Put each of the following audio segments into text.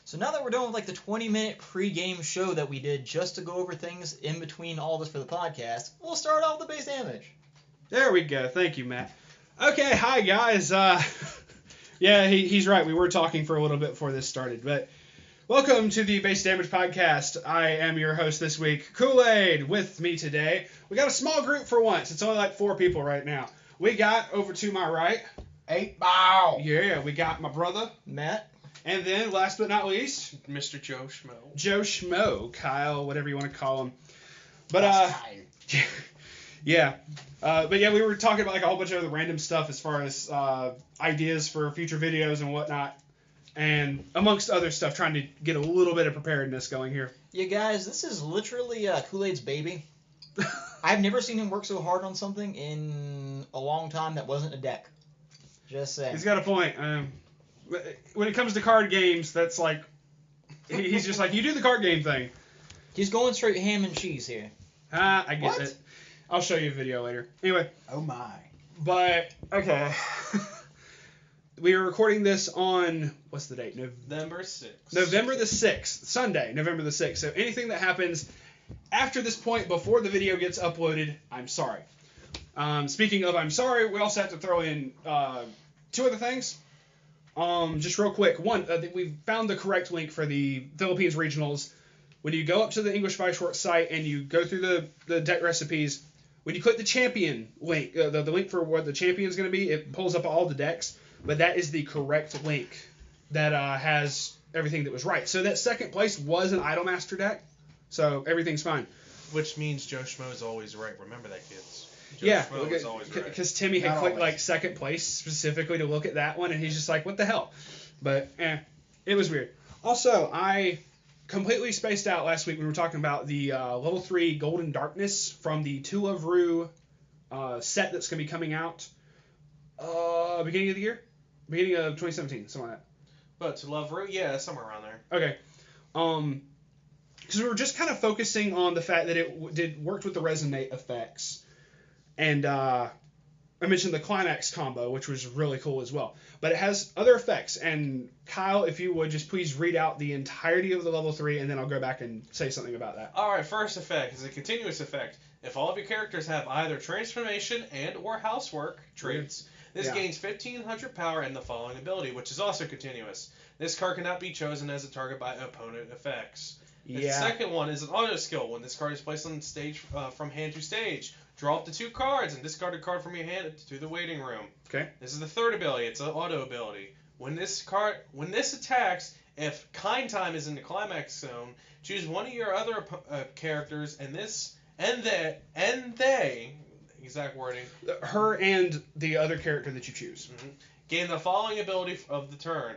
So now that we're done with like the 20-minute pre-game show that we did just to go over things in between all this for the podcast, we'll start off with the base damage. There we go. Thank you, Matt. Okay, hi guys. Yeah, he's right. We were talking for a little bit before this started, but welcome to the Base Damage Podcast. I am your host this week, Kool-Aid. With me today, we got a small group for once. It's only like 4 people right now. We got over to my right, 8 Ball. Yeah, we got my brother, Matt. And then, last but not least, Mr. JoeSchmmo. JoeSchmmo, Kyle, whatever you want to call him. But, yeah. But yeah, we were talking about like a whole bunch of other random stuff as far as ideas for future videos and whatnot. And amongst other stuff, trying to get a little bit of preparedness going here. Yeah, guys, this is literally Kool-Aid's baby. I've never seen him work so hard on something in a long time that wasn't a deck. Just saying. He's got a point. When it comes to card games, that's like, he's just like, you do the card game thing. He's going straight ham and cheese here. I get it. I'll show you a video later. Anyway. Oh my. But, okay. We are recording this on, what's the date? November 6th. November the 6th. Sunday, November the 6th. So anything that happens after this point, before the video gets uploaded, I'm sorry. Speaking of I'm sorry, we also have to throw in 2 other things. Just real quick. One, we found the correct link for the Philippines regionals. When you go up to the English Weiss Schwarz site and you go through the deck recipes, when you click the champion link, the link for what the champion is going to be, it pulls up all the decks. But that is the correct link that has everything that was right. So that second place was an Idolmaster deck. So everything's fine. Which means JoeSchmmo is always right. Remember that, kids. JoeSchmmo is always right. Because Timmy had clicked like second place specifically to look at that one, and he's just like, what the hell? But it was weird. Also, I completely spaced out last week when we were talking about the level 3 Golden Darkness from the Two of Rue set that's going to be coming out beginning of the year? Beginning of 2017, something like that. But to Love Rue? Yeah, somewhere around there. Okay. Because we were just kind of focusing on the fact that it worked with the Resonate effects. And I mentioned the Climax combo, which was really cool as well. But it has other effects. And Kyle, if you would, just please read out the entirety of the level 3, and then I'll go back and say something about that. Alright, first effect is a continuous effect. If all of your characters have either transformation and or housework traits, this gains 1500 power and the following ability, which is also continuous. This card cannot be chosen as a target by opponent effects. The second one is an auto skill. When this card is placed on stage from hand to stage, draw up to 2 cards and discard a card from your hand to the waiting room. Okay. This is the third ability. It's an auto ability. When this attacks, if Kind Time is in the climax zone, choose one of your other characters and they, exact wording. Her and the other character that you choose. Mm-hmm. Gain the following ability for the turn.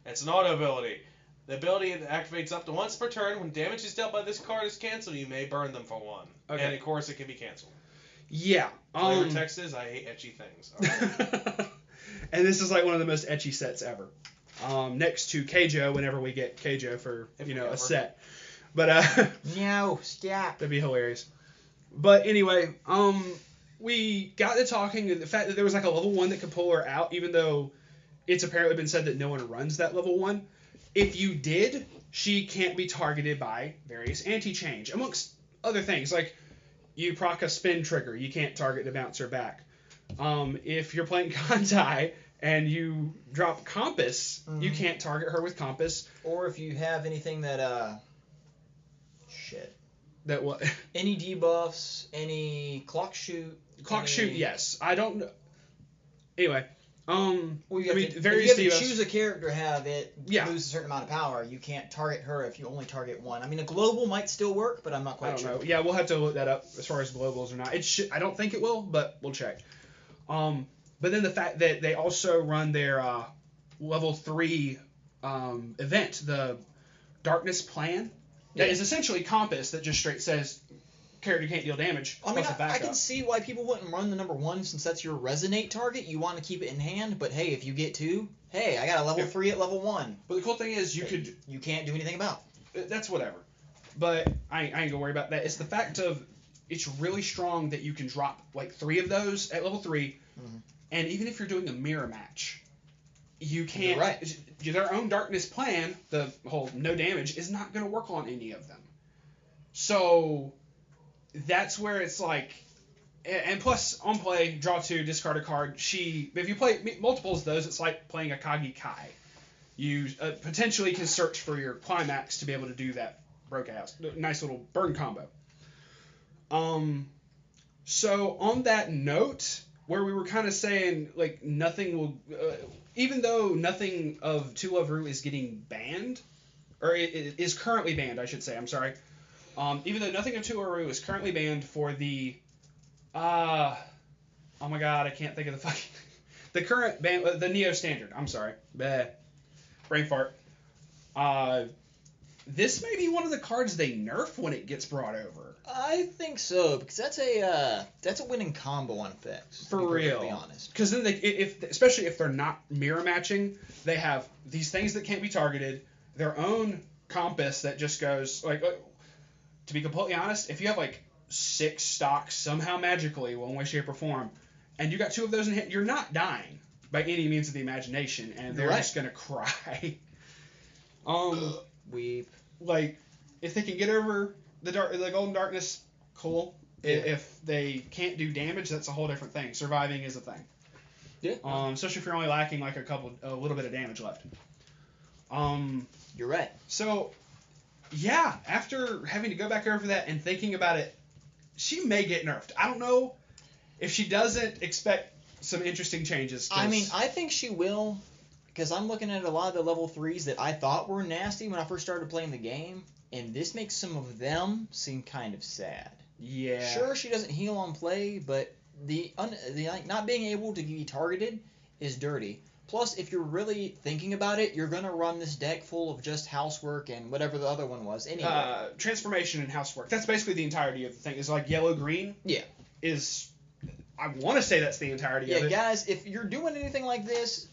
It's an auto ability. The ability activates up to once per turn. When damage is dealt by this card is canceled, you may burn them for 1. Okay. And of course, it can be canceled. Yeah. Flavor text is, I hate etchy things. Right. And this is like one of the most etchy sets ever. Next to Keijo, whenever we get Keijo for a set. But no, stop. That'd be hilarious. But anyway, we got to talking, and the fact that there was like a level 1 that could pull her out, even though it's apparently been said that no one runs that level 1. If you did, she can't be targeted by various anti-change, amongst other things. Like, you proc a spin trigger, you can't target the bouncer back. If you're playing Kantai and you drop Compass, you can't target her with Compass. Or if you have anything that, That what? Any debuffs, any clock shoot. Shoot, yes. I don't know. Anyway. Well, various if you have debuffs. to choose a character to have it lose a certain amount of power, you can't target her if you only target one. I mean, a global might still work, but I'm not quite sure. I don't know. Yeah, we'll have to look that up as far as globals or not. I don't think it will, but we'll check. But then the fact that they also run their level 3 event, the Darkness Plan, that is essentially Compass that just straight says character can't deal damage. I mean, I can see why people wouldn't run the number 1 since that's your Resonate target. You want to keep it in hand, but hey, if you get 2, hey, I got a level 3 at level 1. But the cool thing is you can't do anything about. That's whatever. But I ain't gonna worry about that. It's the fact of it's really strong that you can drop like 3 of those at level 3, and even if you're doing a mirror match, you can't. Right. Their own darkness plan, the whole no damage, is not going to work on any of them. So that's where it's like, and plus on play, draw 2, discard a card. If you play multiples of those, it's like playing a Kagi Kai. You potentially can search for your climax to be able to do that nice little burn combo. So on that note, where we were kind of saying like nothing will, even though nothing of To Love Ru is getting banned, or it is currently banned, I should say. I'm sorry. Even though nothing of To Love Ru is currently banned for the, oh my god, I can't think of the fucking, the current ban, the Neo Standard. I'm sorry. Brain fart. This may be one of the cards they nerf when it gets brought over. I think so, because that's a winning combo on effects. For real. To be honest. Because then especially if they're not mirror matching, they have these things that can't be targeted, their own compass that just goes like. To be completely honest, if you have like 6 stocks somehow magically, one way, shape, or form, and you got 2 of those in hand, you're not dying by any means of the imagination, and they're just gonna cry. Weep. Like, if they can get over the golden darkness, cool. Yeah. If they can't do damage, that's a whole different thing. Surviving is a thing. Yeah. Especially if you're only lacking like a little bit of damage left. You're right. So, yeah, after having to go back over that and thinking about it, she may get nerfed. I don't know. If she doesn't, expect some interesting changes. I mean, I think she will, because I'm looking at a lot of the level 3s that I thought were nasty when I first started playing the game, and this makes some of them seem kind of sad. Yeah. Sure, she doesn't heal on play, but the not being able to be targeted is dirty. Plus, if you're really thinking about it, you're going to run this deck full of just housework and whatever the other one was anyway. Transformation and housework. That's basically the entirety of the thing. It's like yellow-green. Yeah. I want to say that's the entirety of it. Yeah, guys, if you're doing anything like this,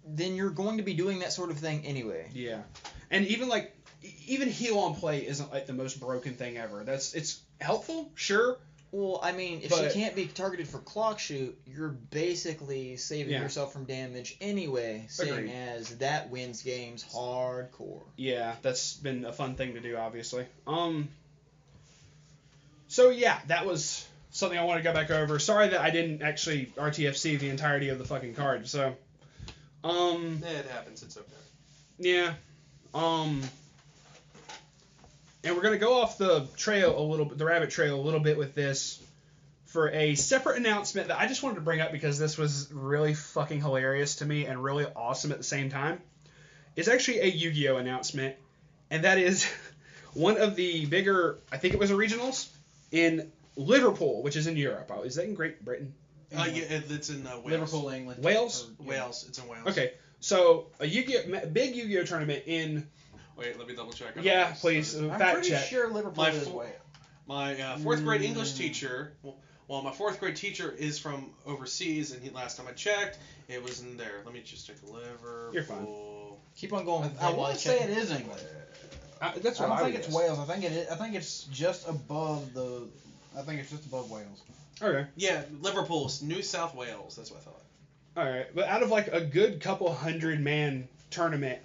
then you're going to be doing that sort of thing anyway. Yeah. And even heal on play isn't like the most broken thing ever. It's helpful, sure. Well, I mean, if she can't be targeted for clock shoot, you're basically saving yourself from damage anyway, seeing as that wins games hardcore. Yeah, that's been a fun thing to do, obviously. So yeah, that was something I want to go back over. Sorry that I didn't actually RTFC the entirety of the fucking card. So, it happens. It's okay. Yeah. And we're going to go off the rabbit trail a little bit with this for a separate announcement that I just wanted to bring up because this was really fucking hilarious to me and really awesome at the same time. It's actually a Yu-Gi-Oh! Announcement, and that is one of the bigger, I think it was regionals, in Liverpool, which is in Europe. Oh, is that in Great Britain? Yeah, it's in Wales. Liverpool, England. Wales? Wales. It's in Wales. Okay, so a big Yu-Gi-Oh! Tournament in... Wait, let me double check. Yeah, please. I'm fact pretty check. sure Liverpool is Wales. My 4th grade English teacher, well, my 4th grade teacher is from overseas, and last time I checked, it was in there. Let me just check Liverpool. You're fine. Keep on going. I want to say it is England. That's what I don't think it's Wales. I think it's just above the. I think it's just above Wales. Okay. Yeah, Liverpool, New South Wales. That's what I thought. All right, but out of like a good couple 100-man tournament,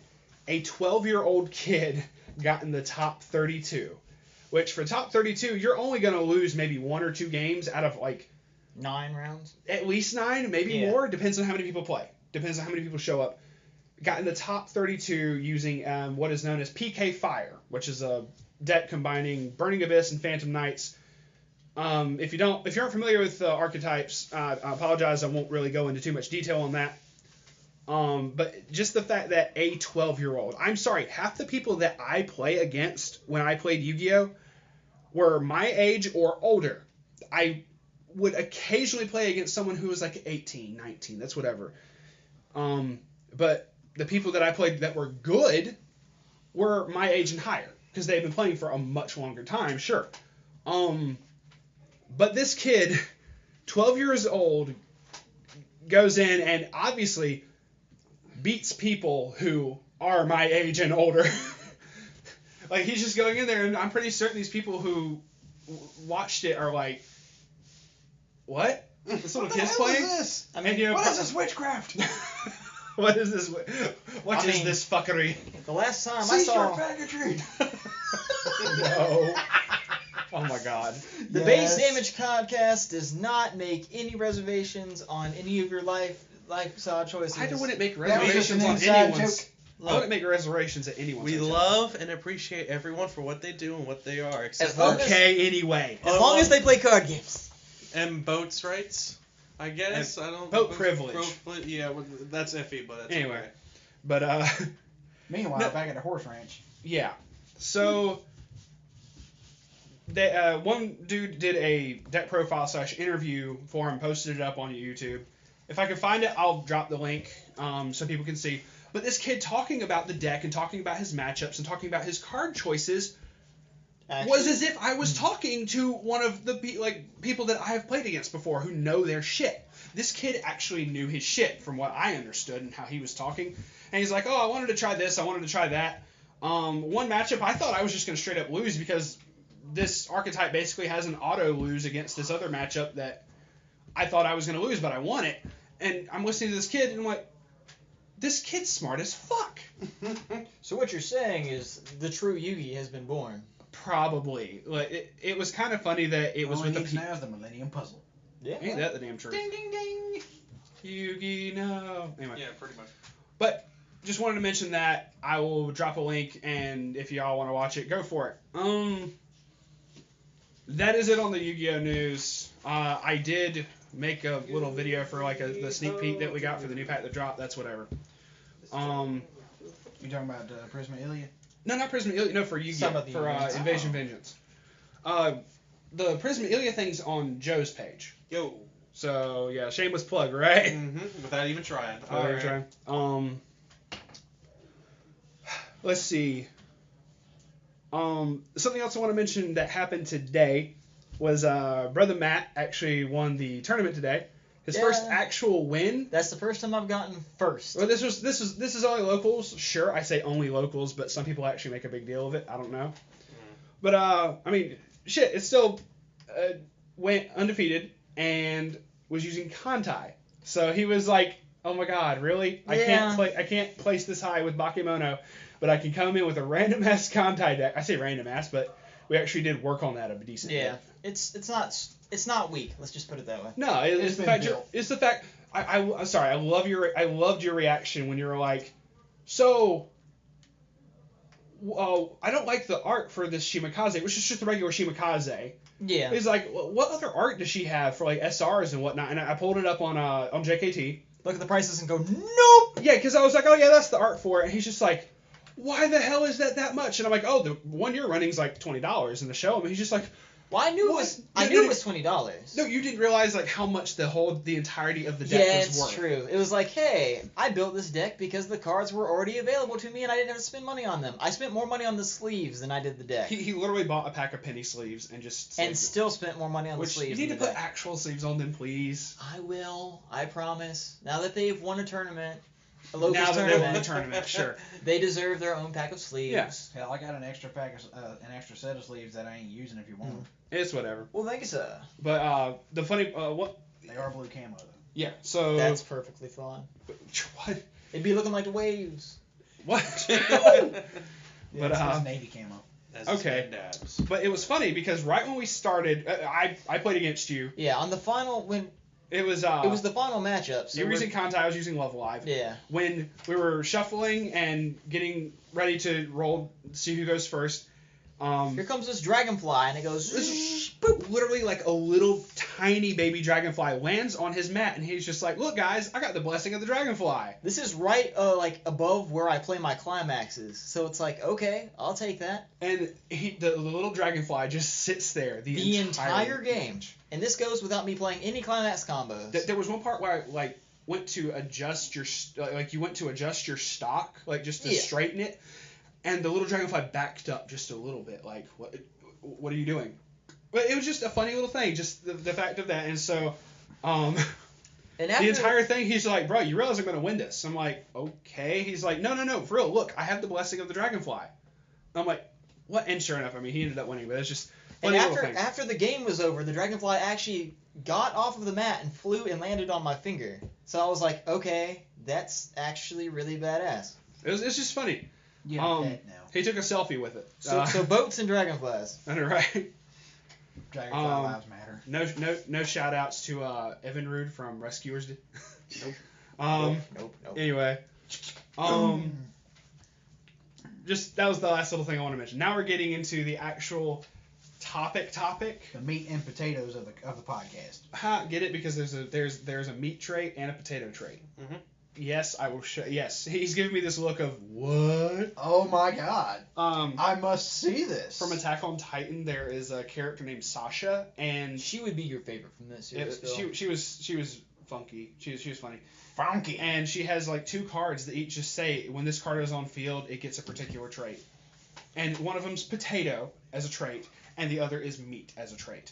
a 12-year-old kid got in the top 32, which for top 32, you're only going to lose maybe 1 or 2 games out of like 9 rounds. At least 9, maybe more. Depends on how many people play. Depends on how many people show up. Got in the top 32 using what is known as PK Fire, which is a deck combining Burning Abyss and Phantom Knights. If you aren't familiar with archetypes, I apologize. I won't really go into too much detail on that. But just the fact that a 12-year-old, I'm sorry, half the people that I play against when I played Yu-Gi-Oh! Were my age or older. I would occasionally play against someone who was like 18, 19, that's whatever. But the people that I played that were good were my age and higher, because they've been playing for a much longer time, sure. But this kid, 12 years old, goes in and obviously beats people who are my age and older. Like, he's just going in there, and I'm pretty certain these people who watched it are like, what? This little kid's playing? What is this? I mean, what is this witchcraft? What is this? What I is mean, this fuckery? The last time I saw faggotry. No. Oh my god. the Base Damage Podcast does not make any reservations on any of your lifestyle choices. I wouldn't make That was just reservations an on inside anyone's. joke. I wouldn't make reservations at anyone's. We hotel. love and appreciate everyone for what they do and what they are. Except As long for as- Okay, anyway. As long as they play card games. and boats rights, I guess. I don't. boat privilege. Yeah, well, that's iffy, but that's Anyway. okay. But Meanwhile, No. back at the horse ranch. yeah. So they one dude did a deck profile / interview for him, posted it up on YouTube. If I can find it, I'll drop the link so people can see. But this kid talking about the deck and talking about his matchups and talking about his card choices was as if I was talking to one of the people that I have played against before who know their shit. This kid actually knew his shit from what I understood and how he was talking. And he's like, oh, I wanted to try this, I wanted to try that. One matchup, I thought I was just going to straight up lose because this archetype basically has an auto lose against this other matchup that I thought I was going to lose, but I won it. And I'm listening to this kid and I'm like, this kid's smart as fuck. So what you're saying is the true Yugi has been born. Probably. Like it was kind of funny that it was All with he the needs now is the Millennium Puzzle. Yeah. Ain't that the damn truth? Ding ding ding. Yugi, no. Anyway. Yeah, pretty much. But just wanted to mention that. I will drop a link, and if y'all want to watch it, go for it. That is it on the Yu-Gi-Oh news. I did make a little video for like the sneak peek that we got for the new pack that dropped. That's whatever. You talking about Prisma Ilia? No, not Prisma Ilia. No, for Some Yu-Gi-Oh. of the For events. Invasion Vengeance. The Prisma Ilia thing's on Joe's page. Yo. So yeah, shameless plug, right? Without even trying. All right. Let's see. Something else I want to mention that happened today was brother Matt actually won the tournament today. His first Yeah. actual win. That's the first time I've gotten first. Well, this is only locals. Sure, I say only locals, but some people actually make a big deal of it. I don't know. But I mean, shit, it still went undefeated and was using Kantai. So he was like, "Oh my God, really? Yeah. I can't place this high with Bakemono, but I can come in with a random ass Kantai deck." I say random ass, but we actually did work on that a decent Yeah. bit. It's not weak. Let's just put it that way. No, it's It's the been fact. built. It's the fact. I'm sorry. I loved your reaction when you were like, so. I don't like the art for this Shimakaze, which is just a regular Shimakaze. Yeah. He's like, what other art does she have for like SRs and whatnot? And I pulled it up on JKT. Look at the prices and go, nope. Yeah, because I was like, oh yeah, that's the art for it. And he's just like, why the hell is that much? And I'm like, oh, the one you're running is like $20 in the show. And he's just like, Well, I knew What? it was $20. no, you didn't realize like how much the entirety of the deck Yeah, was it's worth. true. It was like, hey, I built this deck because the cards were already available to me and I didn't have to spend money on them. I spent more money on the sleeves than I did the deck. He literally bought a pack of penny sleeves and just And still spent more money on the which sleeves. you need to than the put deck. actual sleeves on them, please. I will. I promise. Now that they've won a tournament, a local Now that they won the tournament, tournament, sure. they deserve their own pack of sleeves. Yes. Hell, I got an extra pack of, an extra set of sleeves that I ain't using if you want them. It's whatever. Well, thank you, sir. But the funny what? They are blue camo though. Yeah. So That's perfectly fine. what? It'd be looking like the waves. What? Yeah, But, it's navy camo. As Okay. dabs. But it was funny because right when we started, I played against you. Yeah, on the final when It was it was the final matchup. So you were we're- using Kantai, I was using Love Live. Yeah. When we were shuffling and getting ready to roll, see who goes first. Here comes this dragonfly, and it goes. This is literally like a little tiny baby dragonfly lands on his mat, and he's just like, "Look, guys, I got the blessing of the dragonfly." This is right, like above where I play my climaxes. So it's like, okay, I'll take that. And the little dragonfly just sits there the entire game. And this goes without me playing any climax combos. There was one part where I like went to adjust your you went to adjust your stock, like just to Yeah. straighten it, and the little dragonfly backed up just a little bit. Like, what are you doing? But it was just a funny little thing, just the fact of that. And so, And the after, entire thing, he's like, "Bro, you realize I'm gonna win this?" I'm like, "Okay." He's like, "No, for real. Look, I have the blessing of the dragonfly." I'm like, "What?" And sure enough, I mean, he ended up winning. But it's just And Funny little thing. after the game was over, the Dragonfly actually got off of the mat and flew and landed on my finger. So I was like, okay, that's actually really badass. It's just funny. Yeah, pet now. He took a selfie with it. So boats and dragonflies. I know, right? Dragonfly lives matter. No shout outs to Evan Rude from Rescuers. Nope. Nope. Anyway, just that was the last little thing I want to mention. Now we're getting into the actual topic. The meat and potatoes of the podcast. Get it? Because there's a meat trait and a potato trait. Mm-hmm. Yes, I will show. Yes, he's giving me this look of what? Oh my god. I must see this. From Attack on Titan, there is a character named Sasha, and She would be your favorite from this series. she was funky. She was funny. Funky. And she has like 2 cards that each just say when this card is on field, it gets a particular trait. And one of them's potato as a trait, and the other is meat as a trait.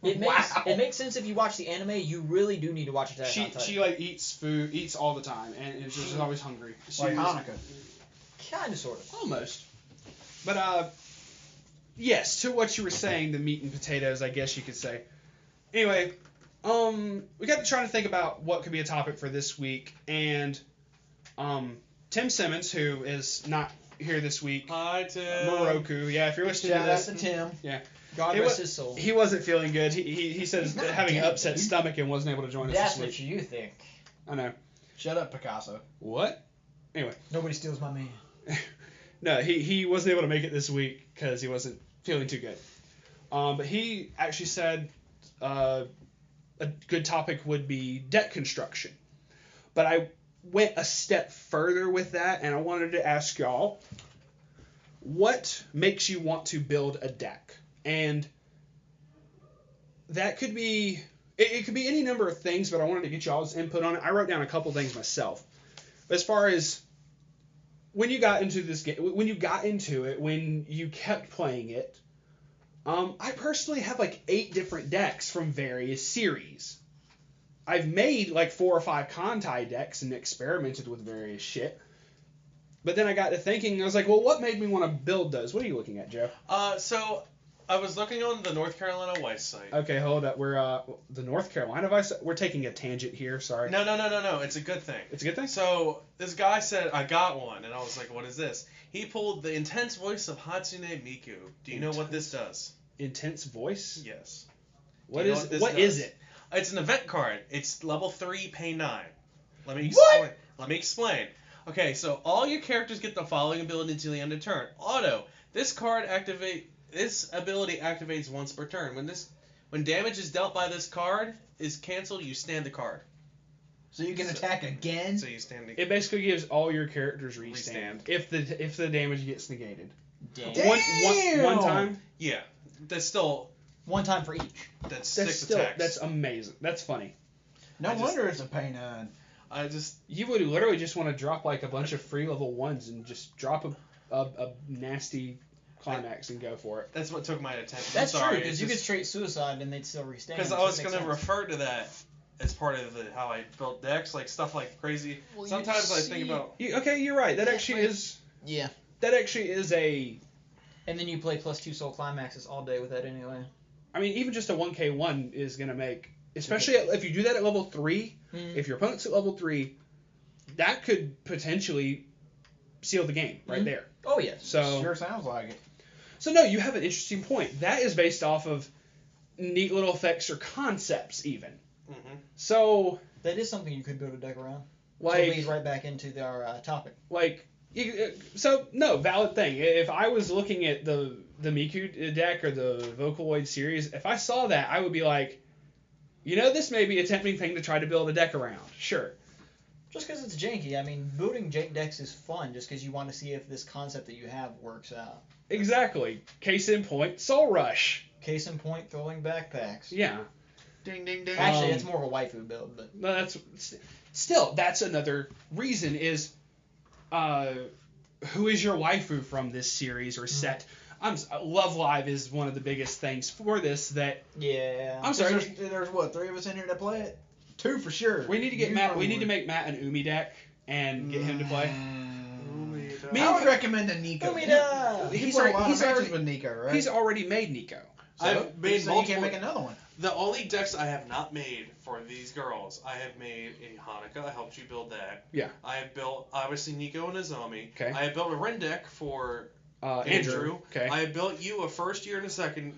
It makes sense if you watch the anime. You really do need to watch Attack on Titan. She like eats all the time, and she's always hungry. Like Hanukkah. Kind of, sort of. Almost. But yes, to what you were saying, the meat and potatoes, I guess you could say. Anyway, we got to try to think about what could be a topic for this week, and Tim Simmons, who is not here this week. Hi, Tim. Moroku, yeah, if you're listening Shout to out this, to Tim. yeah. God rest his soul. He wasn't feeling good. He said He's not having an dead, upset dude. stomach and wasn't able to join us That's this week. what you think. I know. Shut up, Picasso. What? Anyway. Nobody steals my man. No, he wasn't able to make it this week because he wasn't feeling too good. But he actually said a good topic would be deck construction. But I went a step further with that, and I wanted to ask y'all, what makes you want to build a deck? And that could be, it could be any number of things, but I wanted to get y'all's input on it. I wrote down a couple things myself. But as far as when you got into this game, when you got into it, when you kept playing it, I personally have like 8 different decks from various series. I've made like 4 or 5 Kantai decks and experimented with various shit. But then I got to thinking, I was like, well, what made me want to build those? What are you looking at, Joe? So I was looking on the North Carolina Weiss site. Okay, hold up. We're the North Carolina Weiss. We're taking a tangent here. Sorry. No. It's a good thing. It's a good thing. So this guy said, I got one, and I was like, what is this? He pulled the intense voice of Hatsune Miku. Do you know what this does? Intense voice. Yes. What you know is what what this is does? it? It's an event card. It's level 3, pay 9. Let me What? explain. Let me explain. Okay, so all your characters get the following ability until the end of turn. Auto. This ability activates once per turn. When damage is dealt by this card is canceled, you stand the card. So you can attack again? So you stand the It basically gives all your characters restand if the damage gets negated. One time. Yeah. That's still One time for each. that's That's 6 still attacks. that's amazing. That's funny. No wonder it's a pay 9. You would literally just want to drop like a bunch of free level 1s and just drop a nasty climax and go for it. That's what took my attention. That's I'm sorry. true, because you could straight suicide and they'd still restand. Because I so it was makes going to sense. refer to that as part of how I built decks, like stuff like crazy. Well, Sometimes I think about. Okay, you're right. That actually is. Yeah. That actually is a. And then you play +2 soul climaxes all day with that anyway. I mean, even just a 1k1 is gonna make, especially if you do that at level 3. If your opponent's at level 3, that could potentially seal the game right there. Oh yeah. So Sure sounds like it. So no, you have an interesting point. That is based off of neat little effects or concepts even. Mm-hmm. So That is something you could build a deck around. like so lead right back into our topic. like so no valid thing. If I was looking at the Miku deck or the Vocaloid series, if I saw that, I would be like, this may be a tempting thing to try to build a deck around. Sure. Just because it's janky. I mean, building jank decks is fun just because you want to see if this concept that you have works out. Exactly. Case in point, Soul Rush. Case in point, throwing backpacks. Yeah. Ding, ding, ding. Actually, it's more of a waifu build, but No, that's another reason is, who is your waifu from this series or set? Love Live is one of the biggest things for this. That yeah. I'm sorry. There's what, 3 of us in here that play it? 2 for sure. We need to get Matt. We need to make Matt an Umi deck and get him to play. I would recommend a Nico. Umida! He's already with Nico, right? He's already made Nico. So, I've made So you multiple. can't make another one. The only decks I have not made for these girls, I have made a Hanukkah. I helped you build that. Yeah. I have built, obviously, Nico and Azami. Okay. I have built a Ren deck for Andrew. Okay. I have built you a first year and a second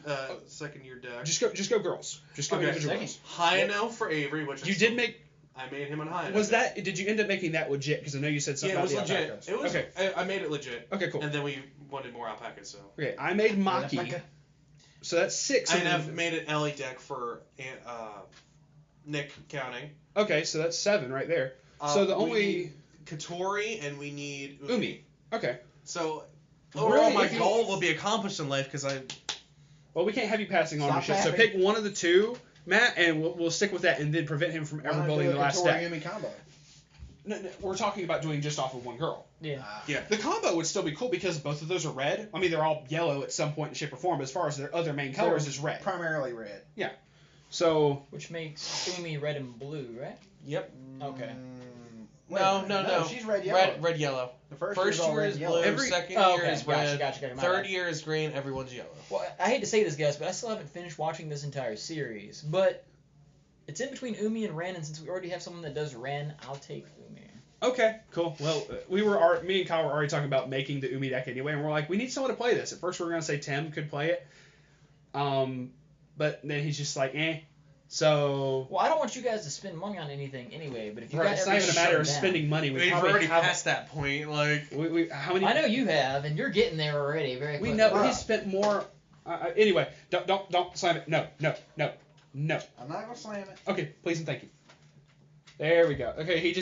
year deck. Just go girls. Just go individual girls. Hyeno for Avery, which You did make. I made him an Hyeno. Did you end up making that legit? Because I know you said something Yeah, it about was the legit. alpacas. It was. Okay. I made it legit. Okay, cool. And then we wanted more alpacas, so. Okay, I made Maki. Alpaca. So that's 6. And I've made an Ellie deck for Nick counting. Okay, so that's 7 right there. So the we only need Katori and we need Umi. Okay. So Really, overall, my if you- goal will be accomplished in life because I. Well, we can't have you passing on Stop the shit. So tapping. pick one of the two, Matt, and we'll stick with that, and then prevent him from Why ever not building do the a last Katori deck. Yumi combo? No, we're talking about doing just off of one girl. Yeah. Yeah. The combo would still be cool because both of those are red. I mean, they're all yellow at some point in shape or form, but as far as their other main colors is red. Primarily red. So Which makes Umi red and blue, right? Yep. Okay. Wait, No. She's red yellow. Red yellow. The first First year's all year red is yellow. blue. Every- Second Oh, year okay. is red. Gotcha. My Third bad. year is green. Everyone's yellow. Well, I hate to say this, guys, but I still haven't finished watching this entire series. But it's in between Umi and Ren, and since we already have someone that does Ren, I'll take Umi. okay, cool. Well, me and Kyle were already talking about making the Umi deck anyway, and we're like, we need someone to play this. At first, we were gonna say Tim could play it, but then he's just like, eh. So. Well, I don't want you guys to spend money on anything anyway, but if you Right, got it's not even a everything matter of shut down- spending money. We We've probably already have. passed that point. Like. How many? I know you have, and you're getting there already very quickly. We know Bruh. he spent more. Anyway, don't slam it. No. I'm not gonna slam it. Okay, please and thank you. There we go. Okay, he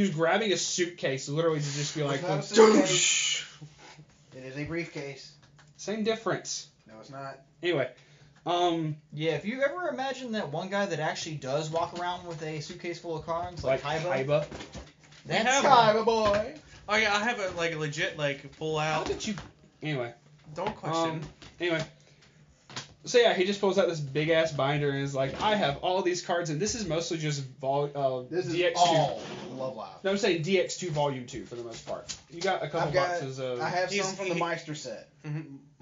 was grabbing a suitcase, literally to just be like, It's not a "Doosh." suitcase. It is a briefcase. Same difference. No, it's not. Anyway, Yeah, if you ever imagine that one guy that actually does walk around with a suitcase full of cards, like Haiba, that's have Kaiba boy. Oh yeah, I have a legit full how out. did you? Anyway, Don't question. anyway. So yeah, he just pulls out this big ass binder and is like, I have all these cards, and this is mostly just This is DX2. all Love Live. No, I'm saying DX2 Volume 2 for the most part. You got a couple boxes of. I have He's- some from the Meister set.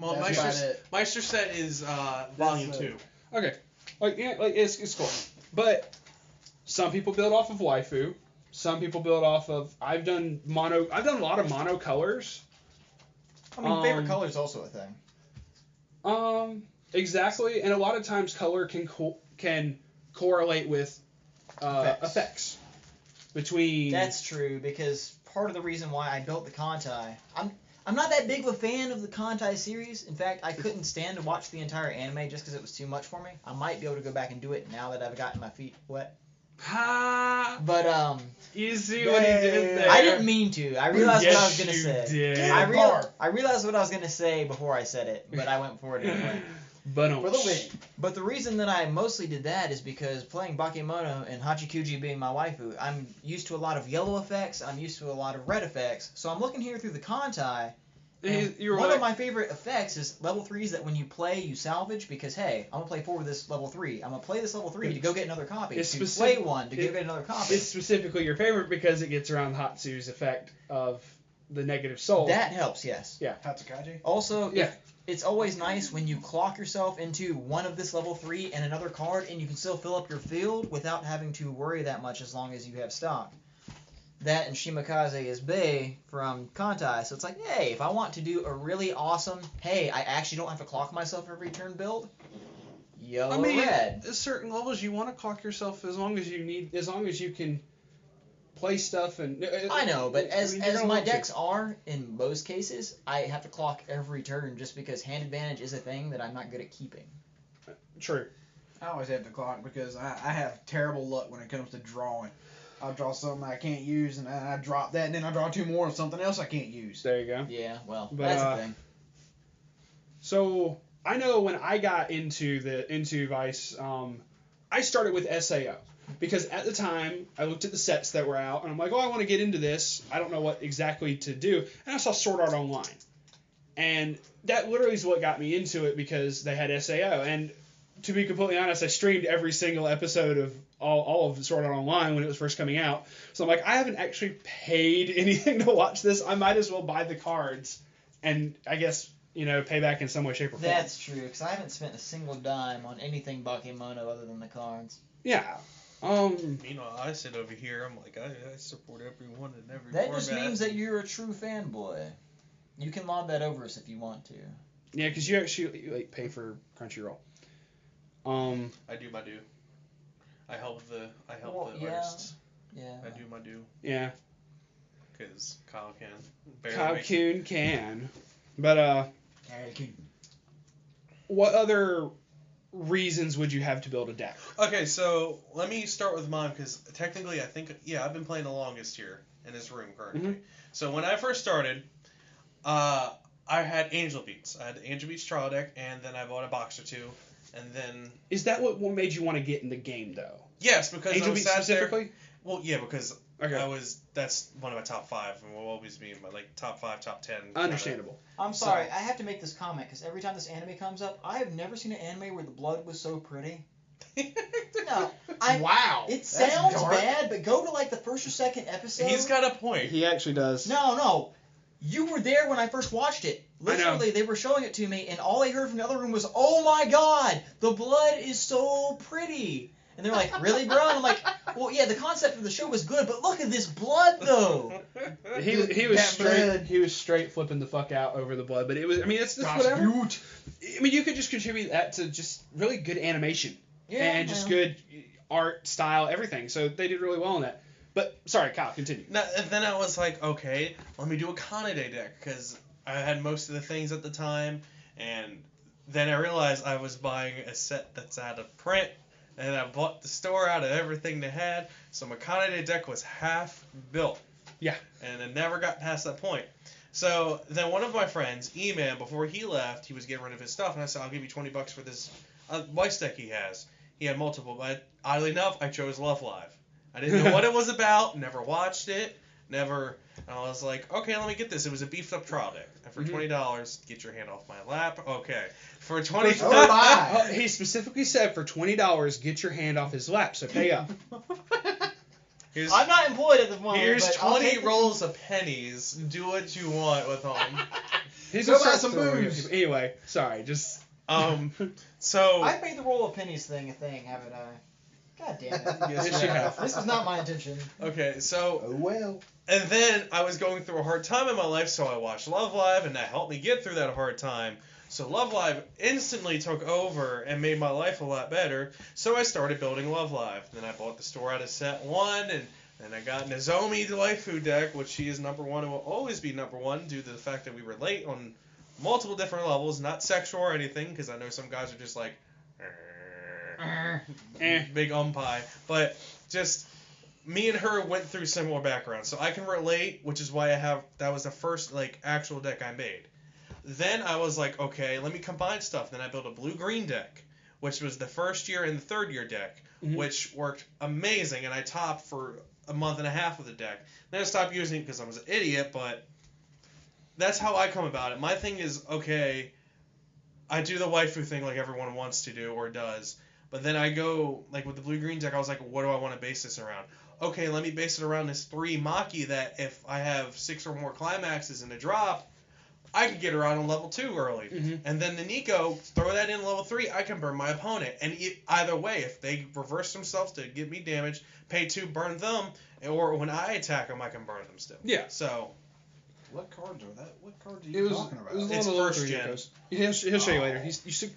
Well, That's about Meister, it. Meister set is volume That's 2. Okay, it's cool, but some people build off of waifu. Some people build off of. I've done a lot of mono colors. I mean, favorite color is also a thing. Exactly, and a lot of times color can correlate with effects between. That's true, because part of the reason why I built the Kantai, I'm not that big of a fan of the Kantai series. In fact, I couldn't stand to watch the entire anime just because it was too much for me. I might be able to go back and do it now that I've gotten my feet wet. Ha! But You see what he did there? I didn't mean to. I realized what I was Yes, gonna you say. did. I realized what I was gonna say before I said it, but I went for it anyway. But For the win. But the reason that I mostly did that is because playing Bakemono and Hachikuji being my waifu, I'm used to a lot of yellow effects, I'm used to a lot of red effects, so I'm looking here through the Kantai, and one of my favorite effects is level 3s that when you play, you salvage, because hey, I'm going to play 4 with this level 3, I'm going to play this level 3 to go get another copy, It's to specific- play 1 to go get another copy. It's specifically your favorite because it gets around Hatsu's effect of the negative soul. That helps, yes. Hatsukage? Also, Yeah. it's always nice when you clock yourself into one of this level 3 and another card, and you can still fill up your field without having to worry that much as long as you have stock. That and Shimakaze is Bei from Kantai, so it's like, hey, if I want to do a really awesome, hey, I actually don't have to clock myself every turn build, yellow, red. At certain levels, you want to clock yourself as long as you can play stuff and. I know, but as you're gonna my want to. decks are, in most cases, I have to clock every turn just because hand advantage is a thing that I'm not good at keeping. True. I always have to clock because I have terrible luck when it comes to drawing. I'll draw something I can't use, and I drop that, and then I draw 2 more of something else I can't use. There you go. Yeah, well, But, that's a thing. So I know when I got into Weiss, I started with SAO because at the time I looked at the sets that were out and I'm like, oh, I want to get into this. I don't know what exactly to do, and I saw Sword Art Online, and that literally is what got me into it because they had SAO. And to be completely honest, I streamed every single episode of all of Sword Art Online when it was first coming out. So I'm like, I haven't actually paid anything to watch this. I might as well buy the cards and I guess pay back in some way, shape, or form. That's true, because I haven't spent a single dime on anything Bakemono other than the cards. Yeah. Meanwhile, I sit over here. I'm like, I support everyone in every That format. just means that you're a true fanboy. You can lob that over us if you want to. Yeah, because you actually pay for Crunchyroll. I do my due. I help the artists. Yeah. I do my due. Yeah. Because Kyle can. Kyle can. But what other reasons would you have to build a deck? Okay, so let me start with mine because technically I think I've been playing the longest here in this room currently. Mm-hmm. So when I first started, I had Angel Beats. I had the Angel Beats trial deck, and then I bought a box or two, and then. Is that what made you want to get in the game though? Yes, because Angel I was Beats specifically. Well, yeah, because Okay. that's one of my top 5, and will always be my top 5, top 10. Understandable. I'm sorry, I have to make this comment because every time this anime comes up, I have never seen an anime where the blood was so pretty. No, Wow. It That's sounds dark. bad, but go to the first or second episode. He's got a point. He actually does. No. You were there when I first watched it. I know. Literally, they were showing it to me, and all I heard from the other room was, "Oh my God, the blood is so pretty." And they're like, "Really, bro?" And I'm like, "Well, yeah, the concept of the show was good, but look at this blood, though." He was straight flipping the fuck out over the blood, but it was. I mean, it's just whatever. I mean, you could just contribute that to just really good animation and just good art style, everything. So they did really well in that. But sorry, Kyle, continue. And then I was like, okay, let me do a Kanade deck because I had most of the things at the time, and then I realized I was buying a set that's out of print. And I bought the store out of everything they had, so my Kanade deck was half built. Yeah. And it never got past that point. So then one of my friends, E-Man, before he left, he was getting rid of his stuff, and I said, I'll give you $20 for this Weiss deck he has. He had multiple, but oddly enough, I chose Love Live. I didn't know what it was about, never watched it, and I was like, okay, let me get this. It was a beefed up trial deck. And for $20, get your hand off my lap. Okay. For $20. Oh my. He specifically said for $20, get your hand off his lap, so pay up. I'm not employed at the moment. Here's but I'll 20 take rolls of pennies. Do what you want with them. He's Go gonna buy start some throwing booze. it. Anyway, sorry, just. So. I've made the roll of pennies thing a thing, haven't I? God damn it. Yes, you have. This was not my intention. Okay, so. Oh well. And then I was going through a hard time in my life, so I watched Love Live, and that helped me get through that hard time. So Love Live instantly took over and made my life a lot better. So I started building Love Live. Then I bought the store out of set 1, and then I got Nozomi the waifu deck, which she is number 1 and will always be number 1 due to the fact that we relate on multiple different levels, not sexual or anything, because I know some guys are just like, big umpire. But just me and her went through similar backgrounds, so I can relate, which is why that was the first actual deck I made. Then I was like, okay, let me combine stuff. Then I built a blue-green deck, which was the first year and the third year deck, which worked amazing, and I topped for a month and a half of the deck. Then I stopped using it because I was an idiot, but that's how I come about it. My thing is, okay, I do the waifu thing like everyone wants to do or does, but then I go, with the blue-green deck, I was like, what do I want to base this around? Okay, let me base it around this 3 Maki that if I have 6 or more climaxes in a drop, I can get her out on level 2 early. And then the Nico, throw that in level 3, I can burn my opponent. And either way, if they reverse themselves to give me damage, pay 2, burn them, or when I attack them, I can burn them still. Yeah. So. What cards are that? What cards are you talking about? It's first gen. He'll show you later.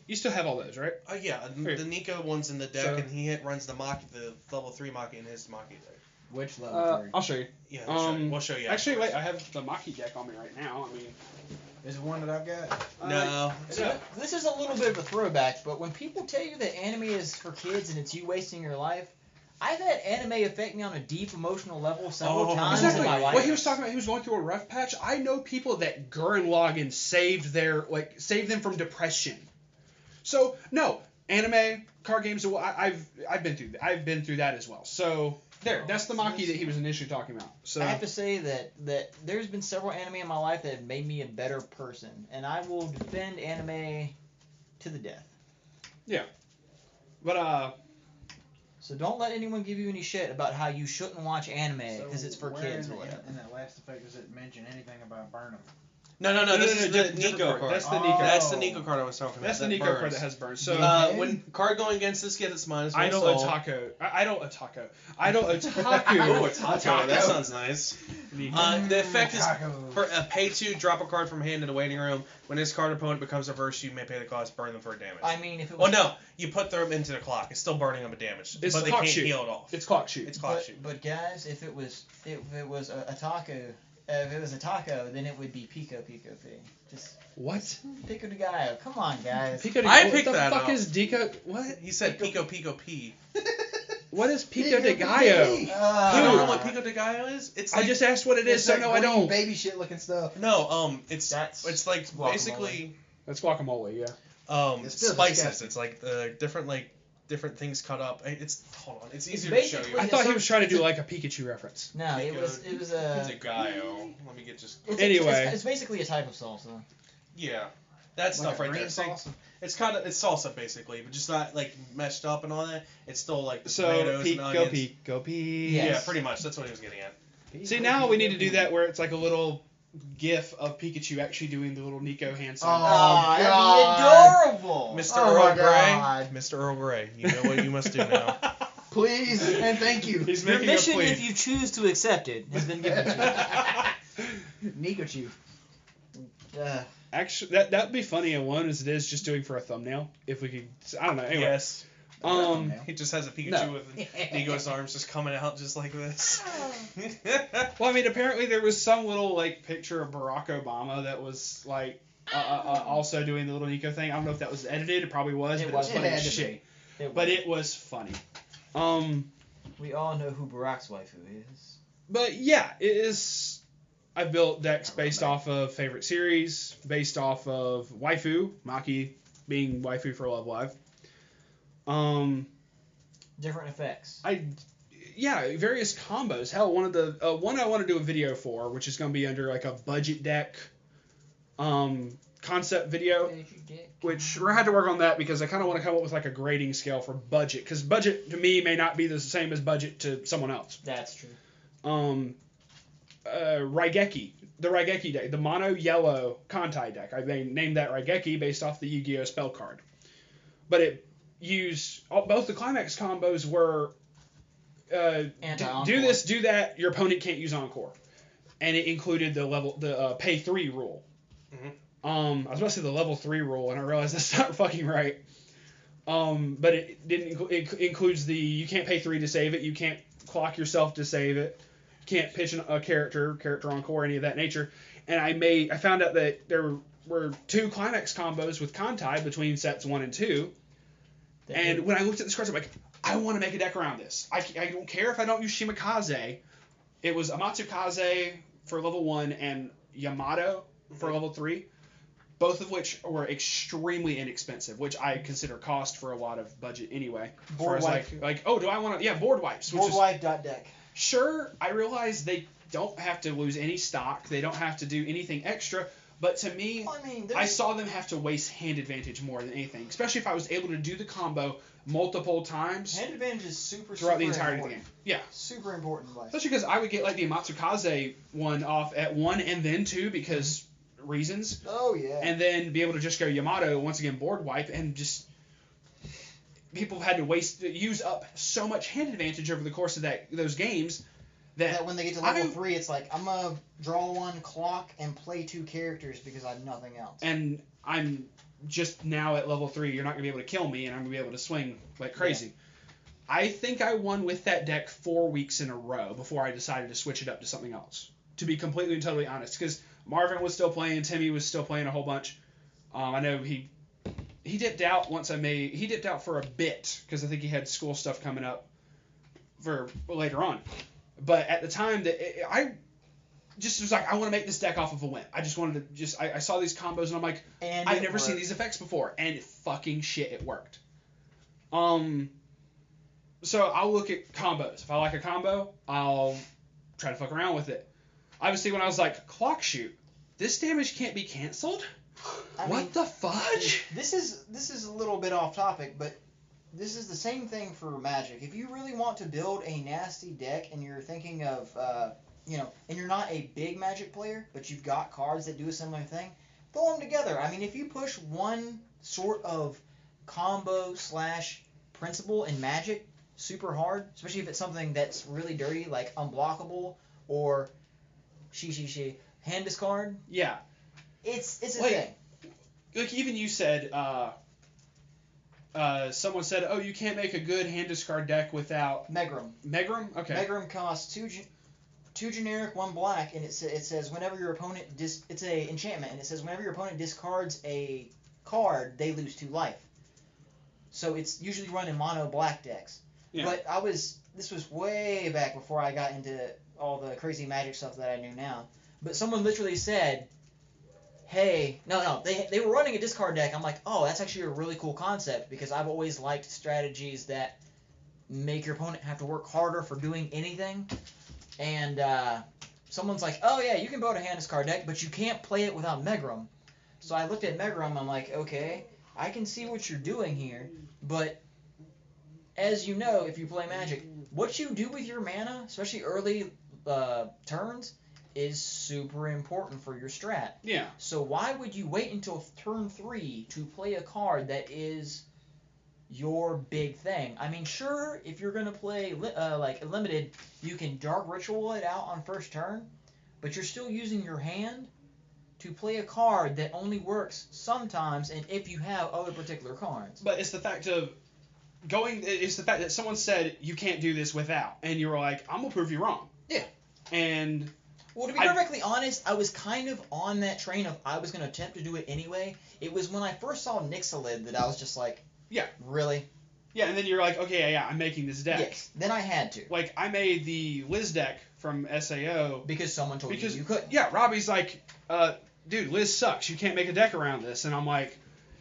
You still have all those, right? Yeah, the Nico one's in the deck, and he runs the Maki, the level 3 Maki in his Maki deck. Which level 3? I'll show you. Yeah, we'll show you. Actually, wait, I have the Maki deck on me right now. I mean, is it one that I've got? No. So, this is a little bit of a throwback, but when people tell you that anime is for kids and it's you wasting your life, I've had anime affect me on a deep emotional level several times in my life. What he was talking about, he was going through a rough patch. I know people that Gurren Lagann saved them from depression. So no, anime, card games. I've been through that. I've been through that as well. So that's the Maki that he was initially talking about. So I have to say that there's been several anime in my life that have made me a better person, and I will defend anime to the death. Yeah, but So don't let anyone give you any shit about how you shouldn't watch anime because it's for kids or whatever. In that last effect, does it mention anything about burning? No. This is the Nico card. That's the Nico. That's the Nico card I was talking about. That's the Nico card that has burns. So when card going against this gets its -1 Idle soul. Otaku. Ooh, a taco. That sounds nice. Nico. The effect is for a pay 2, drop a card from hand in the waiting room. When this card opponent becomes averse, you may pay the cost, burn them for damage. I mean, if it was... Well, no, you put them into the clock. It's still burning them with damage, It's but they clock can't shoot. heal it off. It's clock shoot. It's clock shoot. But guys, if it was a taco, then it would be Pico P. Just What? Pico de Gallo. Come on, guys. Pico de I What picked the that fuck up. is Dico? What? He said Pico P. What is Pico de Gallo? You don't know what Pico de Gallo is? It's I like, just asked what it is, so no, I don't. Baby shit looking stuff. no, it's That's like guacamole. basically That's guacamole, yeah. It's still spices. disgusting. It's like different things cut up. It's hold on. It's easier to show basically- you. I thought he was trying to do like a Pikachu reference. No, it was It's a... a Gallo. Let me get just Anyway. It's basically a type of salsa. yeah. That stuff right green there. See, salsa? it's salsa basically, but just not like meshed up and all that. It's still like the So tomatoes and onions. Pico. Yes. Yeah, pretty much. That's what he was getting at. See, now we need to do that where it's like a little GIF of Pikachu actually doing the little Nico hand sign. Oh, that'd God. be adorable. Mr. Oh Earl my Grey. God. Mr. Earl Grey. You know what you must do now. Please and thank you. He's Your making a mission, plea. if you choose to accept it, has been given to Nikochu. you. Actually, that'd be funny in one as it is just doing for a thumbnail. If we could, I don't know. Anyway, Yes. He just has a Pikachu No. with Nico's arms just coming out just like this. well, I mean, apparently there was some little like picture of Barack Obama that was like also doing the little Nico thing. I don't know if that was edited. It probably was, It but it was was. funny It as had to shit. It But was. it was funny. We all know who Barack's waifu is. But yeah, it is. I built decks based off of favorite series, based off of waifu, Maki being waifu for Love Live. Different effects. Various combos. Hell, one I want to do a video for, which is going to be under like a budget deck concept video, which we're had to work on that because I kind of want to come up with like a grading scale for budget, because budget to me may not be the same as budget to someone else. That's true. Raigeki, the Raigeki deck, the mono yellow Kantai deck. I named that Raigeki based off the Yu-Gi-Oh spell card, but it used both the climax combos were do this, do that. Your opponent can't use Encore, and it included the pay 3 rule. Mhm. I was about to say the level 3 rule, and I realized that's not fucking right. But it didn't. It includes the you can't pay 3 to save it. You can't clock yourself to save it. Can't pitch a character Encore, any of that nature. And I found out that there were 2 climax combos with Kantai between sets 1 and 2. And when I looked at this card, I'm like, I want to make a deck around this. I don't care if I don't use Shimakaze. It was Amatsukaze for level 1 and Yamato for level 3, both of which were extremely inexpensive, which I consider cost for a lot of budget anyway. Board wipe. Do I want to? Yeah, board wipes. Board wipe deck. Sure, I realize they don't have to lose any stock. They don't have to do anything extra. But to me, I saw them have to waste hand advantage more than anything, especially if I was able to do the combo multiple times Hand advantage is super throughout the super entirety of the important. game. Yeah. Super important in life. Especially because I would get like the Amatsukaze one off at 1 and then 2 because reasons. Oh yeah. And then be able to just go Yamato, once again board wipe, and just people have had to use up so much hand advantage over the course of those games that when they get to level 3, it's like, I'm going to draw 1 clock and play 2 characters because I have nothing else. And I'm just now at level 3, you're not going to be able to kill me, and I'm going to be able to swing like crazy. Yeah. I think I won with that deck 4 weeks in a row before I decided to switch it up to something else, to be completely and totally honest, because Marvin was still playing, Timmy was still playing a whole bunch. I know he dipped out he dipped out for a bit because I think he had school stuff coming up for later on. But at the time I just was like, I want to make this deck off of a whim. I just wanted to I saw these combos and I'm like, I've never seen these effects before, and fucking shit, it worked. So I'll look at combos. If I like a combo, I'll try to fuck around with it. Obviously, when I was like, clock shoot, this damage can't be canceled? What the fudge? This is a little bit off topic, but this is the same thing for Magic. If you really want to build a nasty deck and you're thinking of and you're not a big Magic player, but you've got cards that do a similar thing, throw them together. I mean, if you push one sort of combo / principle in Magic super hard, especially if it's something that's really dirty, like unblockable or hand discard. Yeah. It's a thing. Like even you said, someone said, oh, you can't make a good hand discard deck without Megrim. Megrim? Okay. Megrim costs two generic, 1 black, and it says whenever your opponent it's a enchantment, and it says whenever your opponent discards a card, they lose 2 life. So it's usually run in mono black decks. Yeah. But this was way back before I got into all the crazy Magic stuff that I knew now. But someone literally said, hey, no, they were running a discard deck. I'm like, oh, that's actually a really cool concept, because I've always liked strategies that make your opponent have to work harder for doing anything. And someone's like, oh yeah, you can build a hand discard deck, but you can't play it without Megrim. So I looked at Megrim, I'm like, okay, I can see what you're doing here, but as you know, if you play Magic, what you do with your mana, especially early turns, is super important for your strat. Yeah. So why would you wait until turn 3 to play a card that is your big thing? I mean, sure, if you're going to play like limited, you can Dark Ritual it out on first turn, but you're still using your hand to play a card that only works sometimes and if you have other particular cards. But it's the fact of it's the fact that someone said you can't do this without, and you were like, I'm going to prove you wrong. Yeah. And... Well, to be perfectly honest, I was kind of on that train of I was going to attempt to do it anyway. It was when I first saw Nixalid that I was just like, yeah, really? Yeah, and then you're like, okay, yeah, I'm making this deck. Yes, then I had to. Like, I made the Liz deck from SAO. Because someone told you could. Yeah, Robbie's like, dude, Liz sucks. You can't make a deck around this. And I'm like,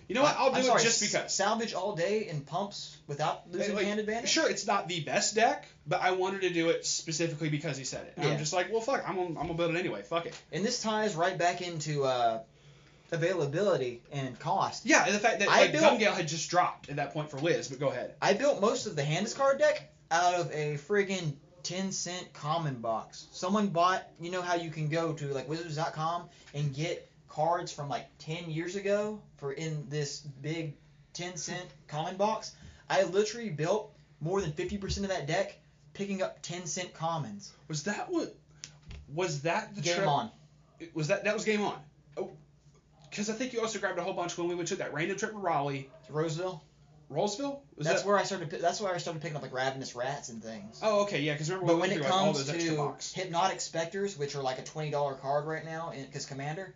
you know what? I'll do it just because. Salvage all day in pumps without losing hand advantage? Sure, it's not the best deck, but I wanted to do it specifically because he said it. And I'm just like, well, fuck, I'm gonna build it anyway. Fuck it. And this ties right back into availability and cost. Yeah, and the fact that Gungale had just dropped at that point for Liz, but go ahead. I built most of the hand discard deck out of a friggin' 10-cent common box. Someone bought, you know how you can go to like Wizards.com and get cards from like 10 years ago for in this big 10-cent common box? I literally built more than 50% of that deck picking up 10-cent commons. Was that the Game On. That was Game On? Oh, because I think you also grabbed a whole bunch when we went to that random trip to Raleigh. Roseville? That's where I started picking up like Ravenous Rats and things. Oh, okay, yeah, because remember when it through, all comes those extra to box. Hypnotic Specters, which are like a $20 card right now, because Commander,